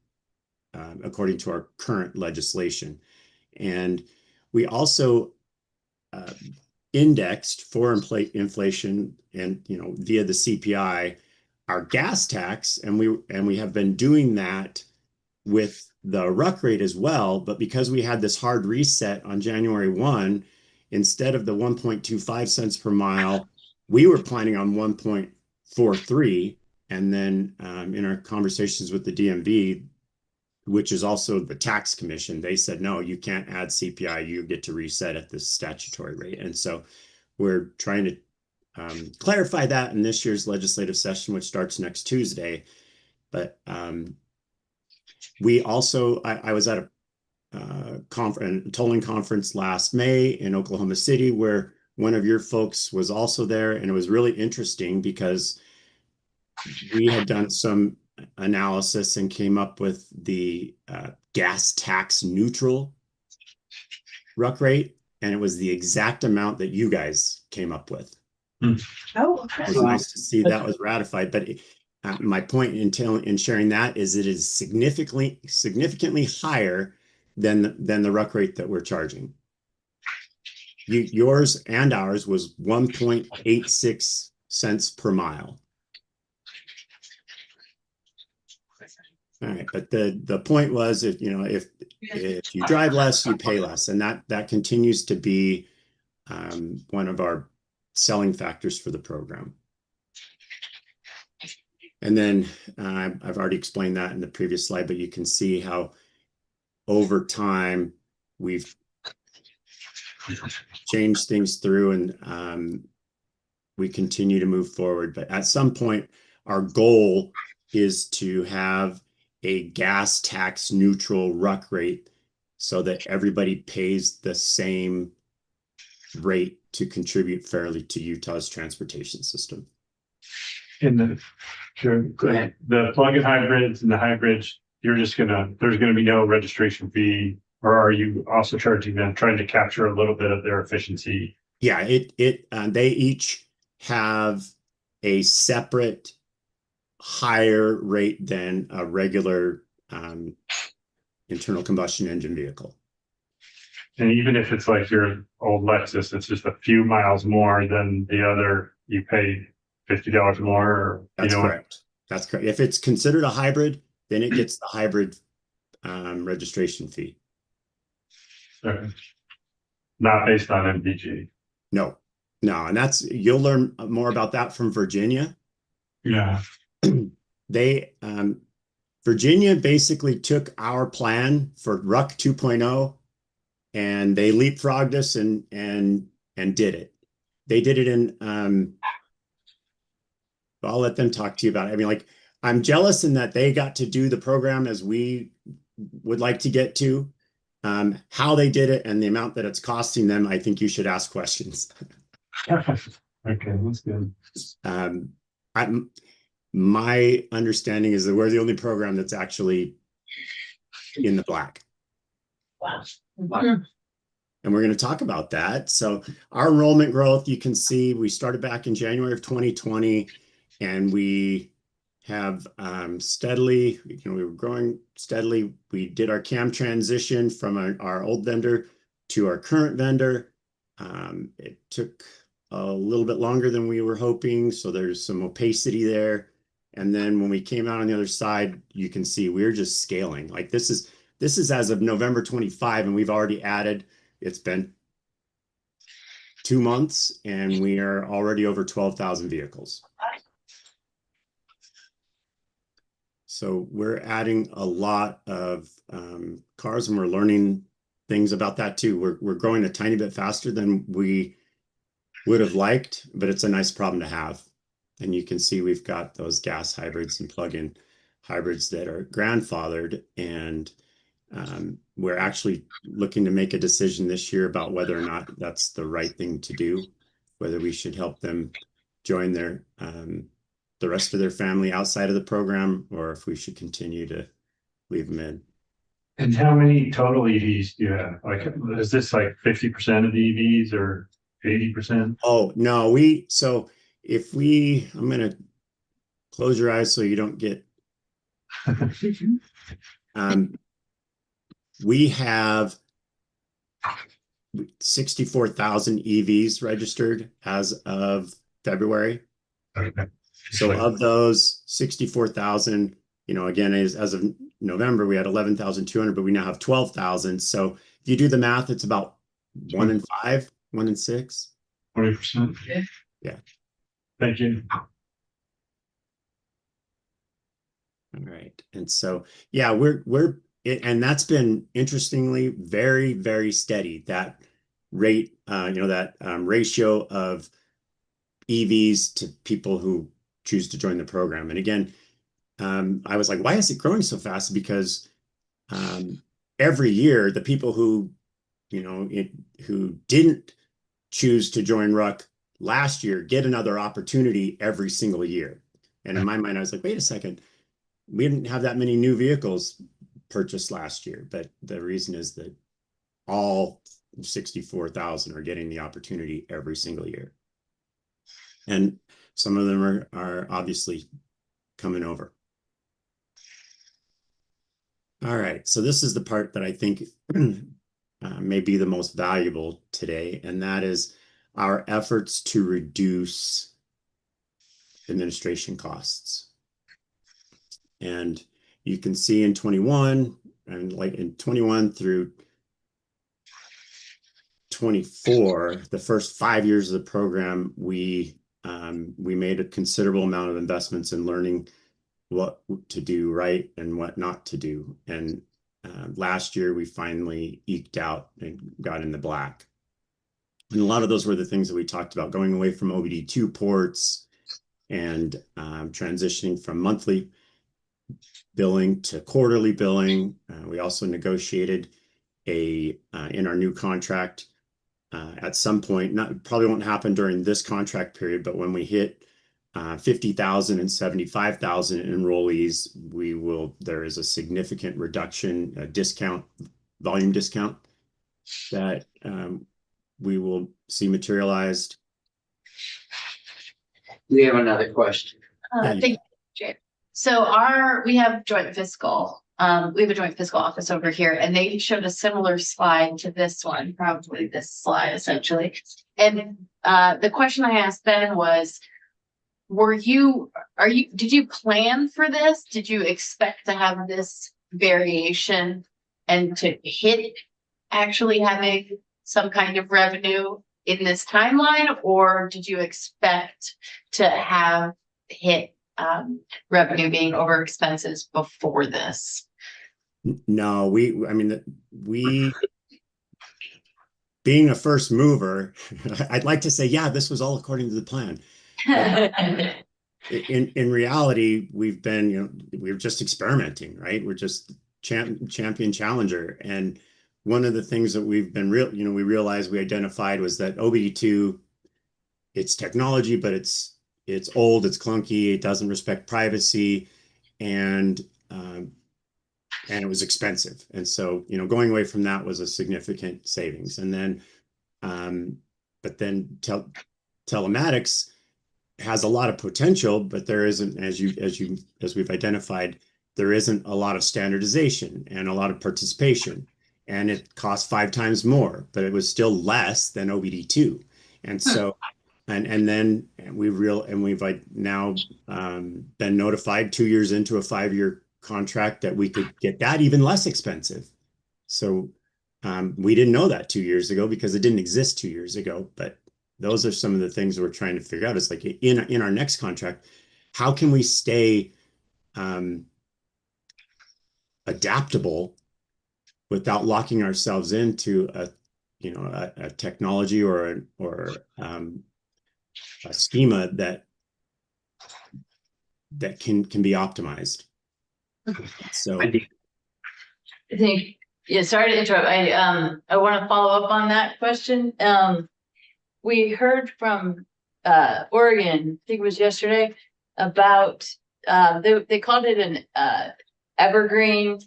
according to our current legislation. And we also indexed for inflation and via the CPI our gas tax, and we have been doing that with the RUC rate as well. But because we had this hard reset on January 1, instead of the 1.25 cents per mile, we were planning on 1.43. And then in our conversations with the DMV, which is also the tax commission, they said, no, you can't add CPI, you get to reset at the statutory rate. And so we're trying to clarify that in this year's legislative session, which starts next Tuesday. But we also, I was at a tolling conference last May in Oklahoma City, where one of your folks was also there. And it was really interesting because we had done some analysis and came up with the gas tax neutral RUC rate. And it was the exact amount that you guys came up with. Oh, It was nice to see that was ratified. But my point in sharing that is it is significantly higher than the RUC rate that we're charging. Yours and ours was 1.86 cents per mile. All right, but the point was, if you drive less, you pay less, and that continues to be one of our selling factors for the program. And then I've already explained that in the previous slide, but you can see how over time we've changed things through, and we continue to move forward. But at some point, our goal is to have a gas tax neutral RUC rate so that everybody pays the same rate to contribute fairly to Utah's transportation system. In the, sure, Go ahead. the plug-in hybrids and the hybrids, there's gonna be no registration fee, or are you also charging them, trying to capture a little bit of their efficiency? Yeah, they each have a separate higher rate than a regular internal combustion engine vehicle. And even if it's like your old Lexus, it's just a few miles more than the other, you pay $50 more, or, That's correct. That's correct. If it's considered a hybrid, then it gets the hybrid registration fee. Okay. Not based on MPG. No, and you'll learn more about that from Virginia. Yeah. They Virginia basically took our plan for RUC 2.0 and they leapfrogged us and did it. They did it in I'll let them talk to you about it. I mean, like, I'm jealous in that they got to do the program as we would like to get to. How they did it and the amount that it's costing them, I think you should ask questions. Okay, that's good. My understanding is that we're the only program that's actually in the black. Wow. And we're going to talk about that. So our enrollment growth, you can see we started back in January of 2020, and we have steadily, we were growing steadily. We did our CAM transition from our old vendor to our current vendor. It took a little bit longer than we were hoping, so there's some opacity there. And then when we came out on the other side, you can see we're just scaling. Like this is as of November 25, and we've already added, it's been 2 months, and we are already over 12,000 vehicles. So we're adding a lot of cars, and we're learning things about that too. We're growing a tiny bit faster than we would have liked, but it's a nice problem to have. And you can see we've got those gas hybrids and plug-in hybrids that are grandfathered, and we're actually looking to make a decision this year about whether or not that's the right thing to do, whether we should help them join their the rest of their family outside of the program, or if we should continue to leave them in. And how many total EVs do you have? Like, is this like 50% of the EVs or 80%? Oh, no, so if I'm going to close your eyes so you don't get, we have 64,000 EVs registered as of February. Okay. So of those 64,000, again, as of November, we had 11,200, but we now have 12,000. So if you do the math, it's about 1 in 5, 1 in 6. 20%. Yeah. Thank you. All right. And so, yeah, and that's been interestingly very, very steady. That rate, that ratio of EVs to people who choose to join the program. And again, I was like, why is it growing so fast? Because every year, the people who didn't choose to join RUC last year get another opportunity every single year. And in my mind, I was like, wait a second, we didn't have that many new vehicles purchased last year. But the reason is that all 64,000 are getting the opportunity every single year. And some of them are obviously coming over. All right, so this is the part that I think may be the most valuable today, and that is our efforts to reduce administration costs. And you can see in 21, and like in 21 through 24, the first 5 years of the program, we made a considerable amount of investments in learning what to do right and what not to do. And last year we finally eked out and got in the black. And a lot of those were the things that we talked about, going away from OBD2 ports and transitioning from monthly billing to quarterly billing. We also negotiated in our new contract at some point, probably won't happen during this contract period, but when we hit 50,000 and 75,000 enrollees, there is a significant reduction, volume discount that we will see materialized. We have another question. Thank you, Jay. So we have joint fiscal. We have a joint fiscal office over here, and they showed a similar slide to this one, probably this slide essentially. And the question I asked then was, did you plan for this? Did you expect to have this variation and to hit actually having some kind of revenue in this timeline, or did you expect to have hit revenue being over expenses before this? No, being a first mover, I'd like to say, yeah, this was all according to the plan. In reality, we're just experimenting, right? We're just champion challenger. And one of the things that we realized we identified was that OBD2, it's technology, but it's old, it's clunky, it doesn't respect privacy, and it was expensive. And so, going away from that was a significant savings. And then, but then telematics has a lot of potential, but there isn't, as we've identified, there isn't a lot of standardization and a lot of participation, and it costs 5 times more, but it was still less than OBD2. And so, and we've now been notified 2 years into a 5-year contract that we could get that even less expensive. So we didn't know that 2 years ago because it didn't exist 2 years ago, but those are some of the things we're trying to figure out. It's like in our next contract, how can we stay adaptable without locking ourselves into a technology or a schema that can be optimized. So I think, yeah, sorry to interrupt. I want to follow up on that question. We heard from Oregon, I think it was yesterday, about they called it an evergreen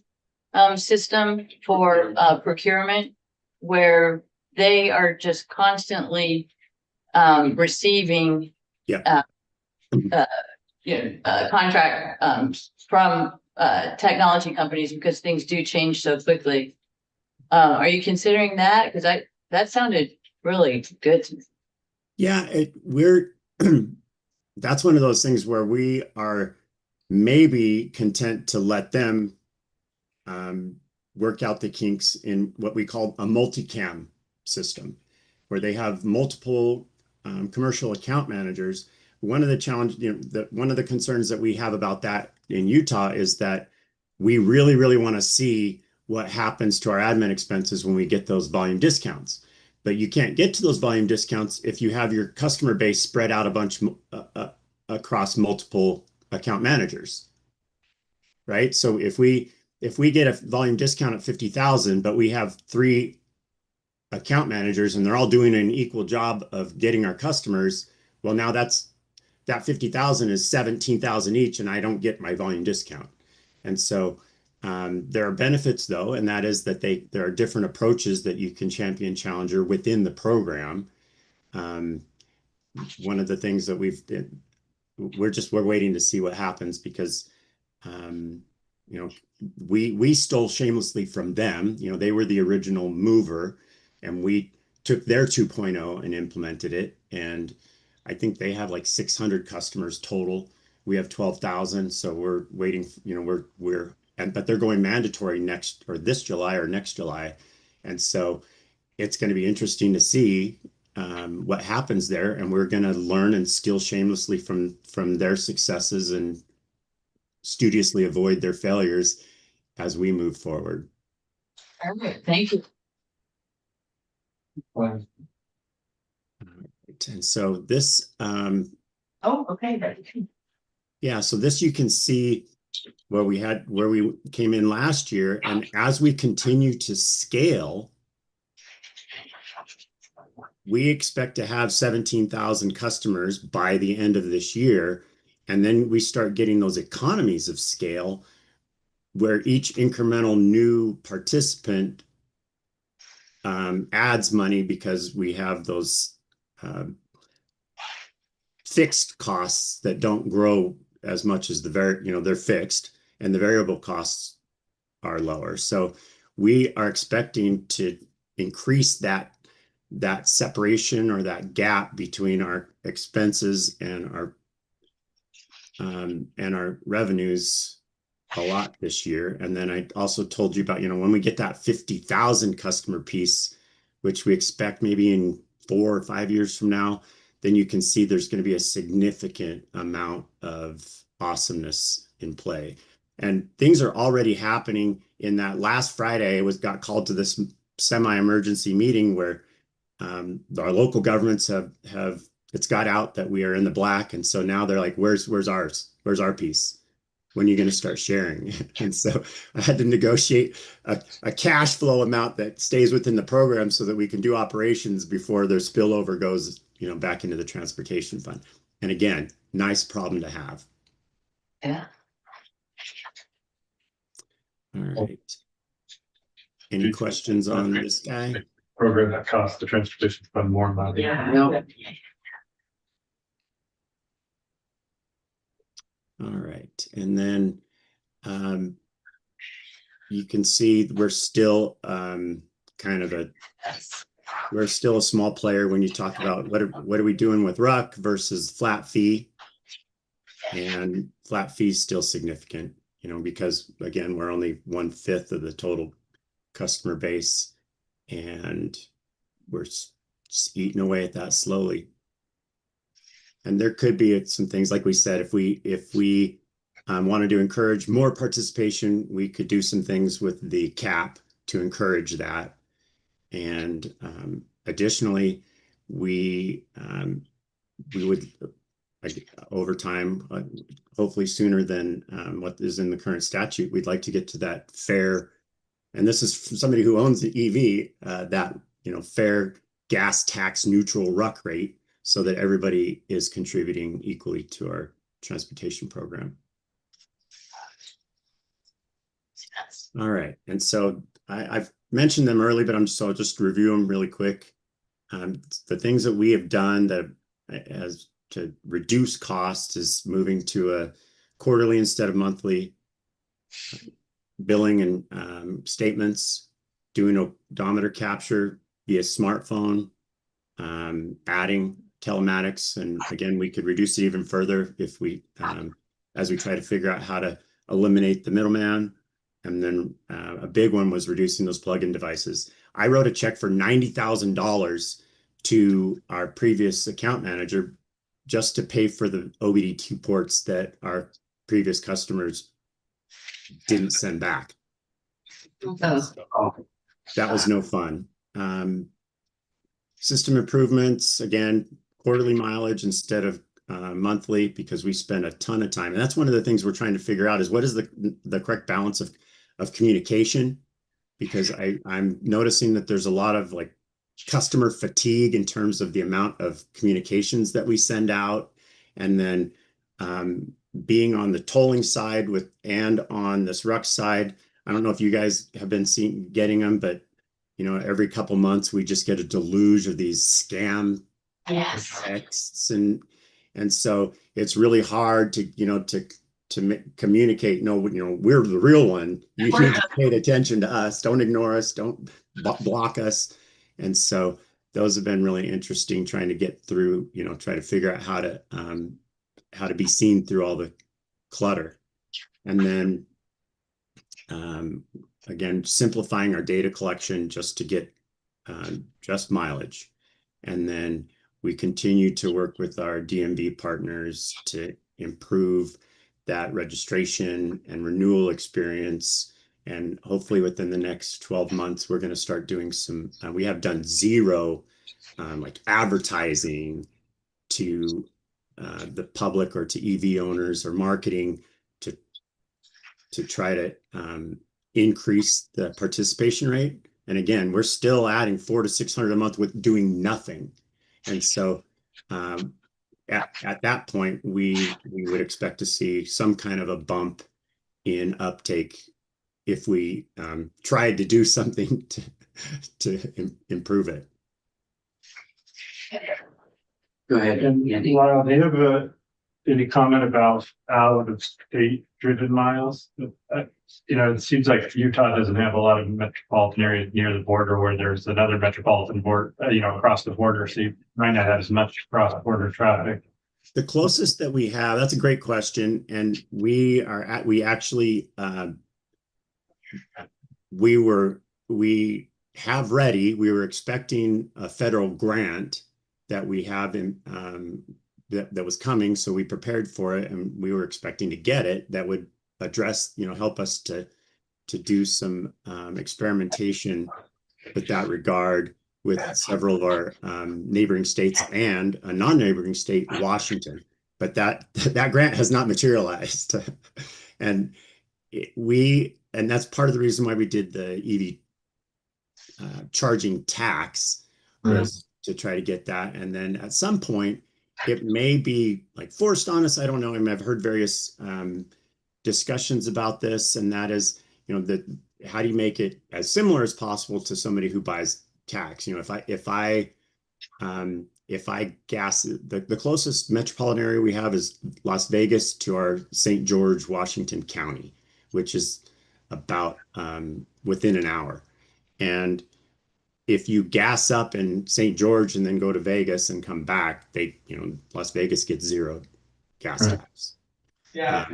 system for procurement, where they are just constantly receiving contract from technology companies because things do change so quickly. Are you considering that? Because that sounded really good to me. Yeah, that's one of those things where we are maybe content to let them work out the kinks in what we call a multicam system, where they have multiple commercial account managers. One of the one of the concerns that we have about that in Utah is that we really, really want to see what happens to our admin expenses when we get those volume discounts. But you can't get to those volume discounts if you have your customer base spread out a bunch across multiple account managers, right? So if we get a volume discount at 50,000, but we have 3 account managers and they're all doing an equal job of getting our customers, well, now that 50,000 is 17,000 each, and I don't get my volume discount. And so there are benefits, though, and that is that there are different approaches that you can champion challenger within the program. One of the things that we're waiting to see what happens, because we stole shamelessly from them. They were the original mover, and we took their 2.0 and implemented it. And I think they have like 600 customers total. We have 12,000. So we're waiting, but they're going mandatory this July or next July. And so it's going to be interesting to see what happens there, and we're going to learn and steal shamelessly from their successes and studiously avoid their failures as we move forward. Perfect, thank you. And so this, Oh, okay. yeah, so this you can see where we came in last year, and as we continue to scale, we expect to have 17,000 customers by the end of this year. And then we start getting those economies of scale where each incremental new participant adds money because we have those fixed costs that don't grow as much as they're fixed, and the variable costs are lower. So we are expecting to increase that separation or that gap between our expenses and our revenues a lot this year. And then I also told you about, when we get that 50,000 customer piece, which we expect maybe in 4 or 5 years from now, then you can see there's going to be a significant amount of awesomeness in play. And things are already happening. In that last Friday, got called to this semi-emergency meeting where our local governments have it's got out that we are in the black, and so now they're like, where's ours? Where's our piece? When are you going to start sharing? And so I had to negotiate a cash flow amount that stays within the program so that we can do operations before their spillover goes, back into the transportation fund. And again, nice problem to have. Yeah. All right. Any questions on this guy? Program that costs the transportation fund more money. No. All right. And then you can see we're still we're still a small player when you talk about what are we doing with RUC versus flat fee. And flat fee is still significant, because again, we're only 1/5 of the total customer base, and we're just eating away at that slowly. And there could be some things, like we said, if we wanted to encourage more participation, we could do some things with the cap to encourage that. And additionally, we would, over time, hopefully sooner than what is in the current statute, we'd like to get to that fair. And this is from somebody who owns the EV, that fair gas tax neutral RUC rate, so that everybody is contributing equally to our transportation program. All right, and so I've mentioned them early, but I'll just review them really quick. The things that we have done that as to reduce costs is moving to a quarterly instead of monthly billing and statements, doing odometer capture via smartphone, adding telematics. And again, we could reduce it even further if we, as we try to figure out how to eliminate the middleman. And then a big one was reducing those plug-in devices. I wrote a check for $90,000 to our previous account manager just to pay for the OBD2 ports that our previous customers didn't send back. That was no fun. System improvements, again, quarterly mileage instead of monthly, because we spend a ton of time. And that's one of the things we're trying to figure out is what is the correct balance of communication, because I'm noticing that there's a lot of customer fatigue in terms of the amount of communications that we send out. And then being on the tolling side and on this RUC side, I don't know if you guys have been getting them, but every couple months we just get a deluge of these scam texts, and so it's really hard to communicate. No, we're the real one. You need to pay attention to us. Don't ignore us. Don't block us. And so those have been really interesting, trying to get through. Try to figure out how to be seen through all the clutter, and then again, simplifying our data collection just to get just mileage. And then we continue to work with our DMV partners to improve that registration and renewal experience. And hopefully within the next 12 months, we're going to start doing some, we have done zero like advertising to the public or to EV owners or marketing to try to increase the participation rate. And again, we're still adding $400 to $600 a month with doing nothing. And so at that point, we would expect to see some kind of a bump in uptake if we tried to do something to improve it. Go ahead, And Andy. Lyle, do you have any comment about out of state driven miles? It seems like Utah doesn't have a lot of metropolitan areas near the border where there's another metropolitan border, across the border. So you might not have as much cross border traffic. The closest that we have, that's a great question. And we actually, we were expecting a federal grant that we have in, that was coming. So we prepared for it and we were expecting to get it that would address, help us to do some experimentation with that regard with several of our neighboring states and a non-neighboring state, Washington. But that grant has not materialized. And that's part of the reason why we did the EV charging tax was to try to get that. And then at some point, it may be like forced on us. I don't know. I mean, I've heard various discussions about this, and that is, how do you make it as similar as possible to somebody who buys tax? If I gas, the closest metropolitan area we have is Las Vegas to our St. George, Washington County, which is about within an hour. And if you gas up in St. George and then go to Vegas and come back, Las Vegas gets zero gas tax. Yeah.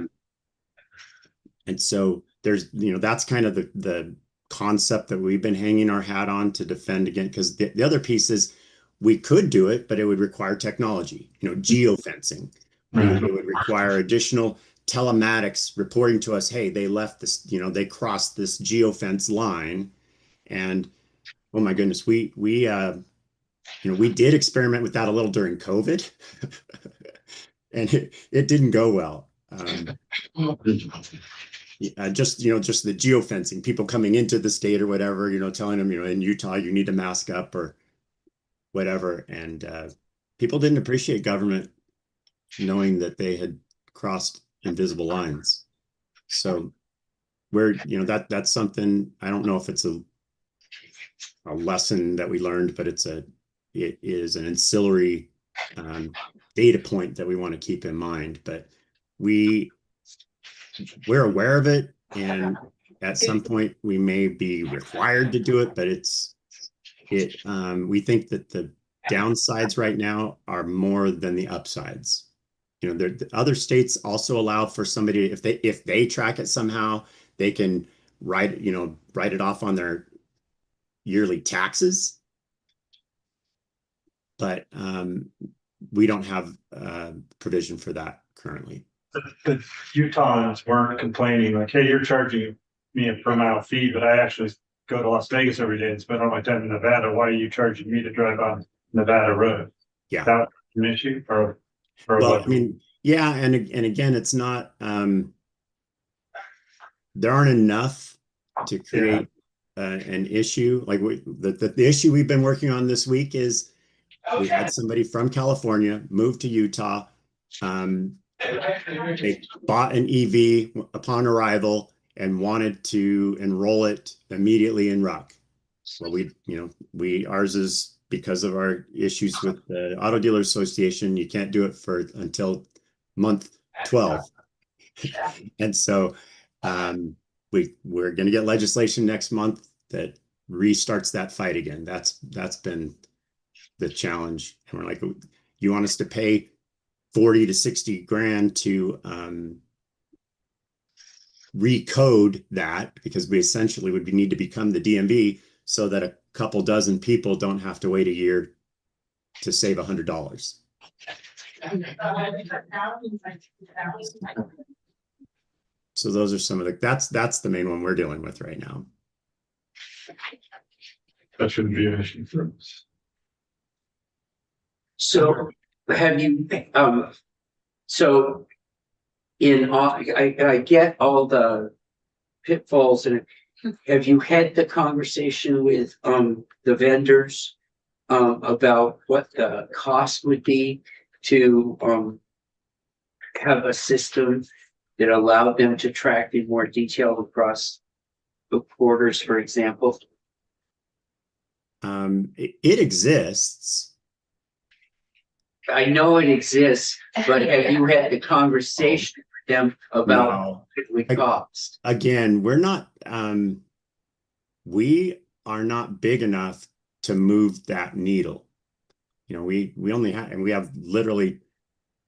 And so there's, that's kind of the concept that we've been hanging our hat on to defend against, because the other piece is we could do it, but it would require technology, geofencing. It would require additional telematics reporting to us, hey, they left this, they crossed this geofence line. And oh my goodness, we did experiment with that a little during COVID and it didn't go well. Just the geofencing, people coming into the state or whatever, telling them, in Utah, you need to mask up or whatever. And people didn't appreciate government knowing that they had crossed invisible lines. So that's something, I don't know if it's a lesson that we learned, but it is an ancillary data point that we want to keep in mind. But we're aware of it, and at some point we may be required to do it, but we think that the downsides right now are more than the upsides. The other states also allow for somebody, if they track it somehow, they can write it off on their yearly taxes. But we don't have provision for that currently. The Utahns weren't complaining like, hey, you're charging me a per mile fee, but I actually go to Las Vegas every day and spend all my time in Nevada. Why are you charging me to drive on Nevada Road? Yeah. Is that an issue or Well, what? I mean, yeah, and again, it's not. There aren't enough to create an issue. Like the issue we've been working on this week is we had somebody from California move to Utah. They bought an EV upon arrival and wanted to enroll it immediately in RUC. Well, ours is, because of our issues with the Auto Dealer Association, you can't do it until month 12. And so we're going to get legislation next month that restarts that fight again. That's been the challenge. And we're like, you want us to pay 40 to 60 grand to recode that, because we essentially would need to become the DMV so that a couple dozen people don't have to wait a year to save $100. So those are some of that's the main one we're dealing with right now. That shouldn't be an issue for us. So have you, so in all, I get all the pitfalls and have you had the conversation with, the vendors, about what the cost would be to, have a system that allowed them to track in more detail across the quarters, for example? It exists. I know it exists, but have you had the conversation with them about No. what it would cost? Again, we are not big enough to move that needle. You know, we only have, and we have literally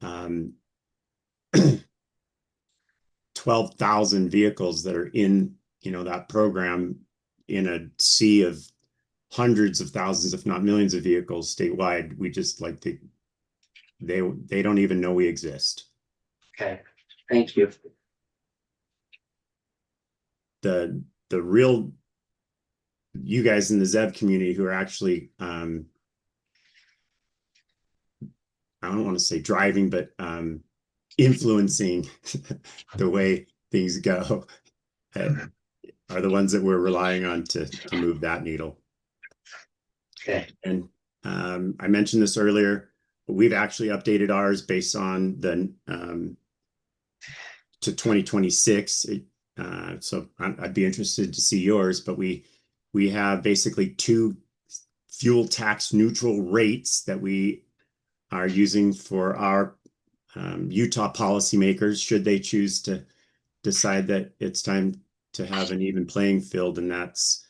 12,000 vehicles that are in, that program, in a sea of hundreds of thousands, if not millions of vehicles statewide. We just they don't even know we exist. Okay, thank you. The real, you guys in the ZEV community who are actually, I don't want to say driving, but influencing the way things go, are the ones that we're relying on to move that needle. Okay. And I mentioned this earlier, but we've actually updated ours based on the to 2026. So I'd be interested to see yours, but we have basically 2 fuel tax neutral rates that we are using for our Utah policymakers, should they choose to decide that it's time to have an even playing field. And that's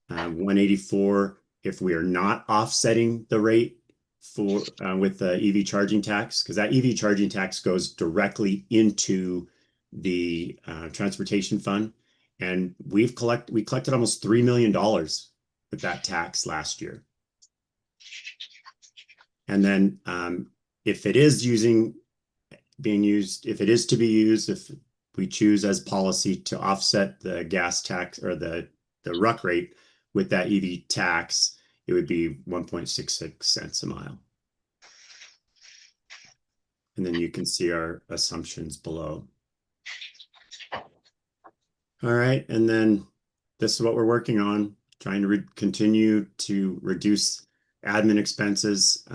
184 if we are not offsetting the rate for with the EV charging tax, because that EV charging tax goes directly into the transportation fund. And we collected almost $3 million with that tax last year. And then if it is being used, if it is to be used, if we choose as policy to offset the gas tax or the RUC rate with that EV tax, it would be 1.66 cents a mile. And then you can see our assumptions below. All right, and then this is what we're working on, trying to continue to reduce admin expenses.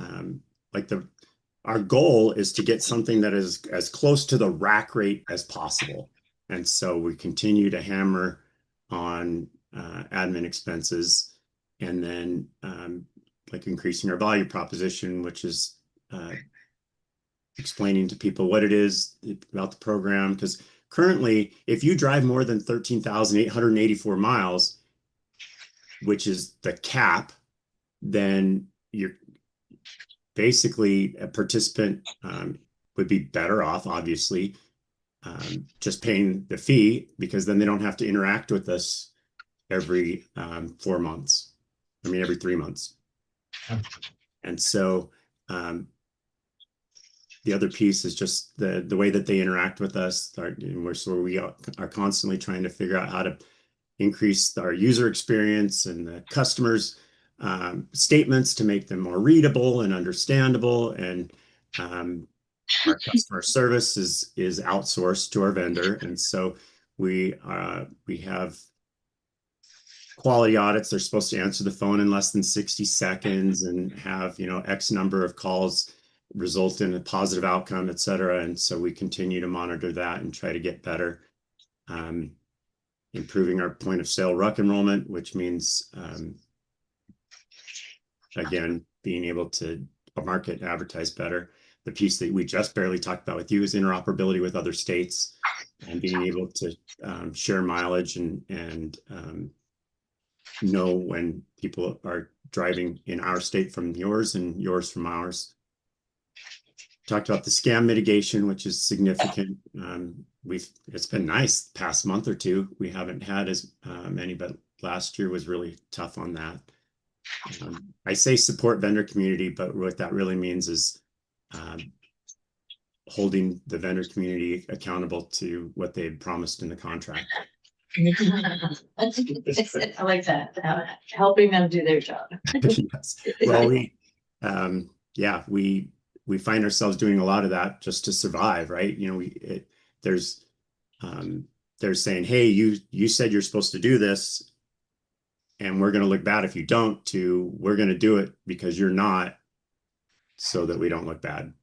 Our goal is to get something that is as close to the rack rate as possible. And so we continue to hammer on admin expenses, and then like increasing our value proposition, which is explaining to people what it is about the program. Because currently, if you drive more than 13,884 miles, which is the cap, then you're basically a participant would be better off, obviously, just paying the fee, because then they don't have to interact with us every 4 months. I mean, every 3 months. And so the other piece is just the way that they interact with us. We are constantly trying to figure out how to increase our user experience and the customers' statements to make them more readable and understandable. And our customer service is outsourced to our vendor, and so we have quality audits. They're supposed to answer the phone in less than 60 seconds and have X number of calls result in a positive outcome, et cetera. And so we continue to monitor that and try to get better. Improving our point of sale RUC enrollment, which means again, being able to market and advertise better. The piece that we just barely talked about with you is interoperability with other states and being able to share mileage and know when people are driving in our state from yours and yours from ours. Talked about the scam mitigation, which is significant. It's been nice the past month or two. We haven't had as many, but last year was really tough on that. I say support vendor community, but what that really means is holding the vendor community accountable to what they had promised in the contract. I like that, helping them do their job. Yes. Well, we find ourselves doing a lot of that just to survive, right? You know, they're saying, hey, you said you're supposed to do this, and we're going to look bad if you don't, to we're going to do it because you're not, so that we don't look bad.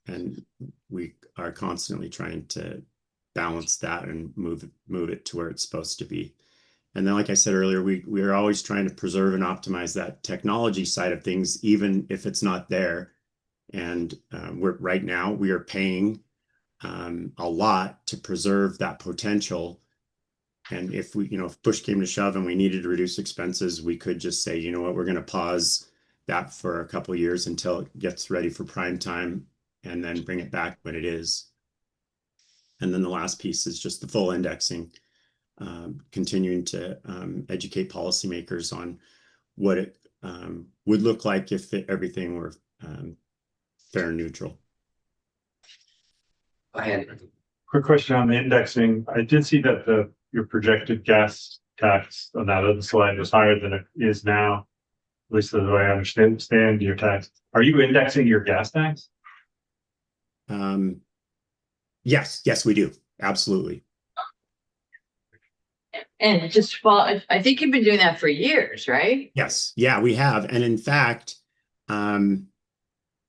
And we are constantly trying to balance that and move it to where it's supposed to be. And then, like I said earlier, we are always trying to preserve and optimize that technology side of things, even if it's not there. And right now we are paying a lot to preserve that potential. And if if push came to shove and we needed to reduce expenses, we could just say, you know what, we're going to pause that for a couple of years until it gets ready for prime time, and then bring it back when it is. And then the last piece is just the full indexing, continuing to educate policymakers on what it would look like if everything were fair and neutral. Go ahead. Quick question on the indexing. I did see that your projected gas tax on that other slide was higher than it is now. At least the way I understand your tax. Are you indexing your gas tax? Yes, we do. Absolutely. And I think you've been doing that for years, right? Yes. Yeah, we have. And in fact,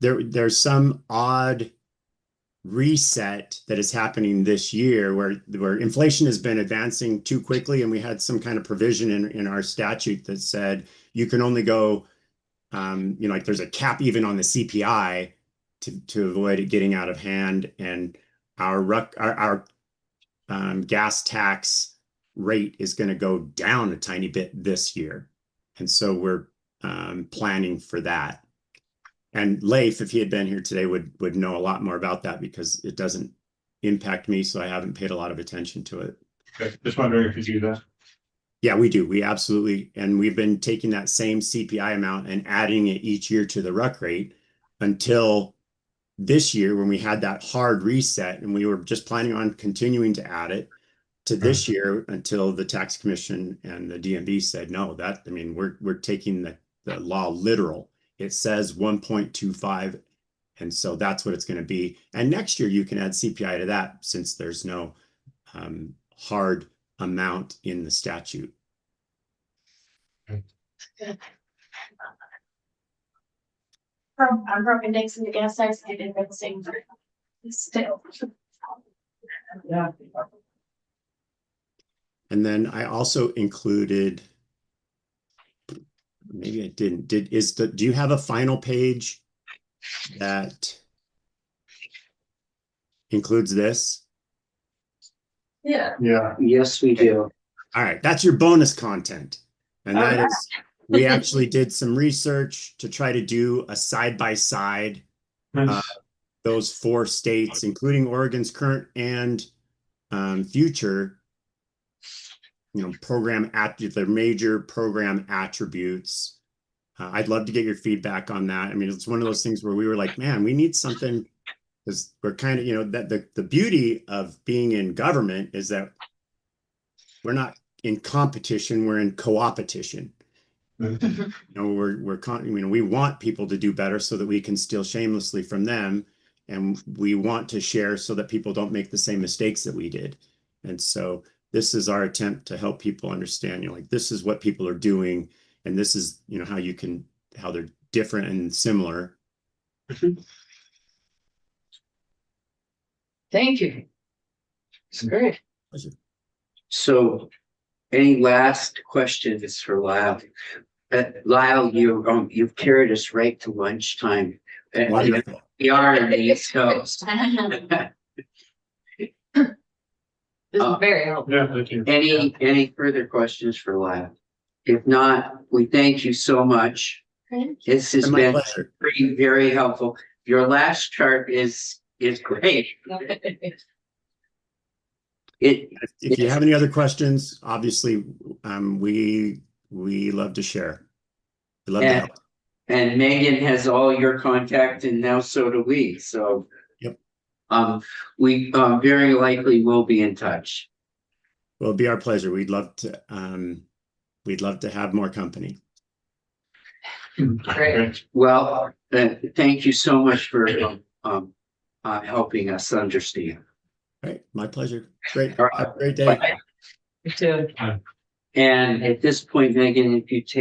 there's some odd reset that is happening this year where inflation has been advancing too quickly, and we had some kind of provision in our statute that said you can only go, like there's a cap even on the CPI to avoid it getting out of hand. And our gas tax rate is going to go down a tiny bit this year, and so we're planning for that. And Leif, if he had been here today, would know a lot more about that, because it doesn't impact me, so I haven't paid a lot of attention to it. Okay. Just wondering if you do that. Yeah, we do. We absolutely, and we've been taking that same CPI amount and adding it each year to the RUC rate until this year, when we had that hard reset, and we were just planning on continuing to add it to this year until the tax commission and the DMV said no. We're taking the law literal. It says 1.25, and so that's what it's going to be. And next year you can add CPI to that, since there's no hard amount in the statute. I'm from indexing the gas tax. I did the same thing. Still. Yeah. And then I also included, maybe I didn't, do you have a final page that includes this? Yeah. Yeah. Yes, we do. All right, that's your bonus content. And that is, we actually did some research to try to do a side-by-side, those 4 states, including Oregon's current and future, program their major program attributes. I'd love to get your feedback on that. It's one of those things where we were like, man, we need something, because we're kind of, that the beauty of being in government is that we're not in competition, we're in co-opetition. We want people to do better so that we can steal shamelessly from them, and we want to share so that people don't make the same mistakes that we did. And so this is our attempt to help people understand, this is what people are doing, and this is, how they're different and similar. Thank you. It's great. So, any last questions for Lyle? Lyle, you've carried us right to lunchtime. Wonderful. We are in the East Coast. This is very helpful. Yeah, thank you. Any further questions for Lyle? If not, we thank you so much. This has My been pleasure. very helpful. Your last chart is great. If you have any other questions, obviously, we love to share. We love to And, help. and Megan has all your contact and now so do we, so. Yep. We, very likely will be in touch. Well, it'd be our pleasure. We'd love to have more company. Great. Well, thank you so much for, helping us understand. All right, my pleasure. Great. All right. Have a great day. Bye. You too. And at this point, Megan, if you take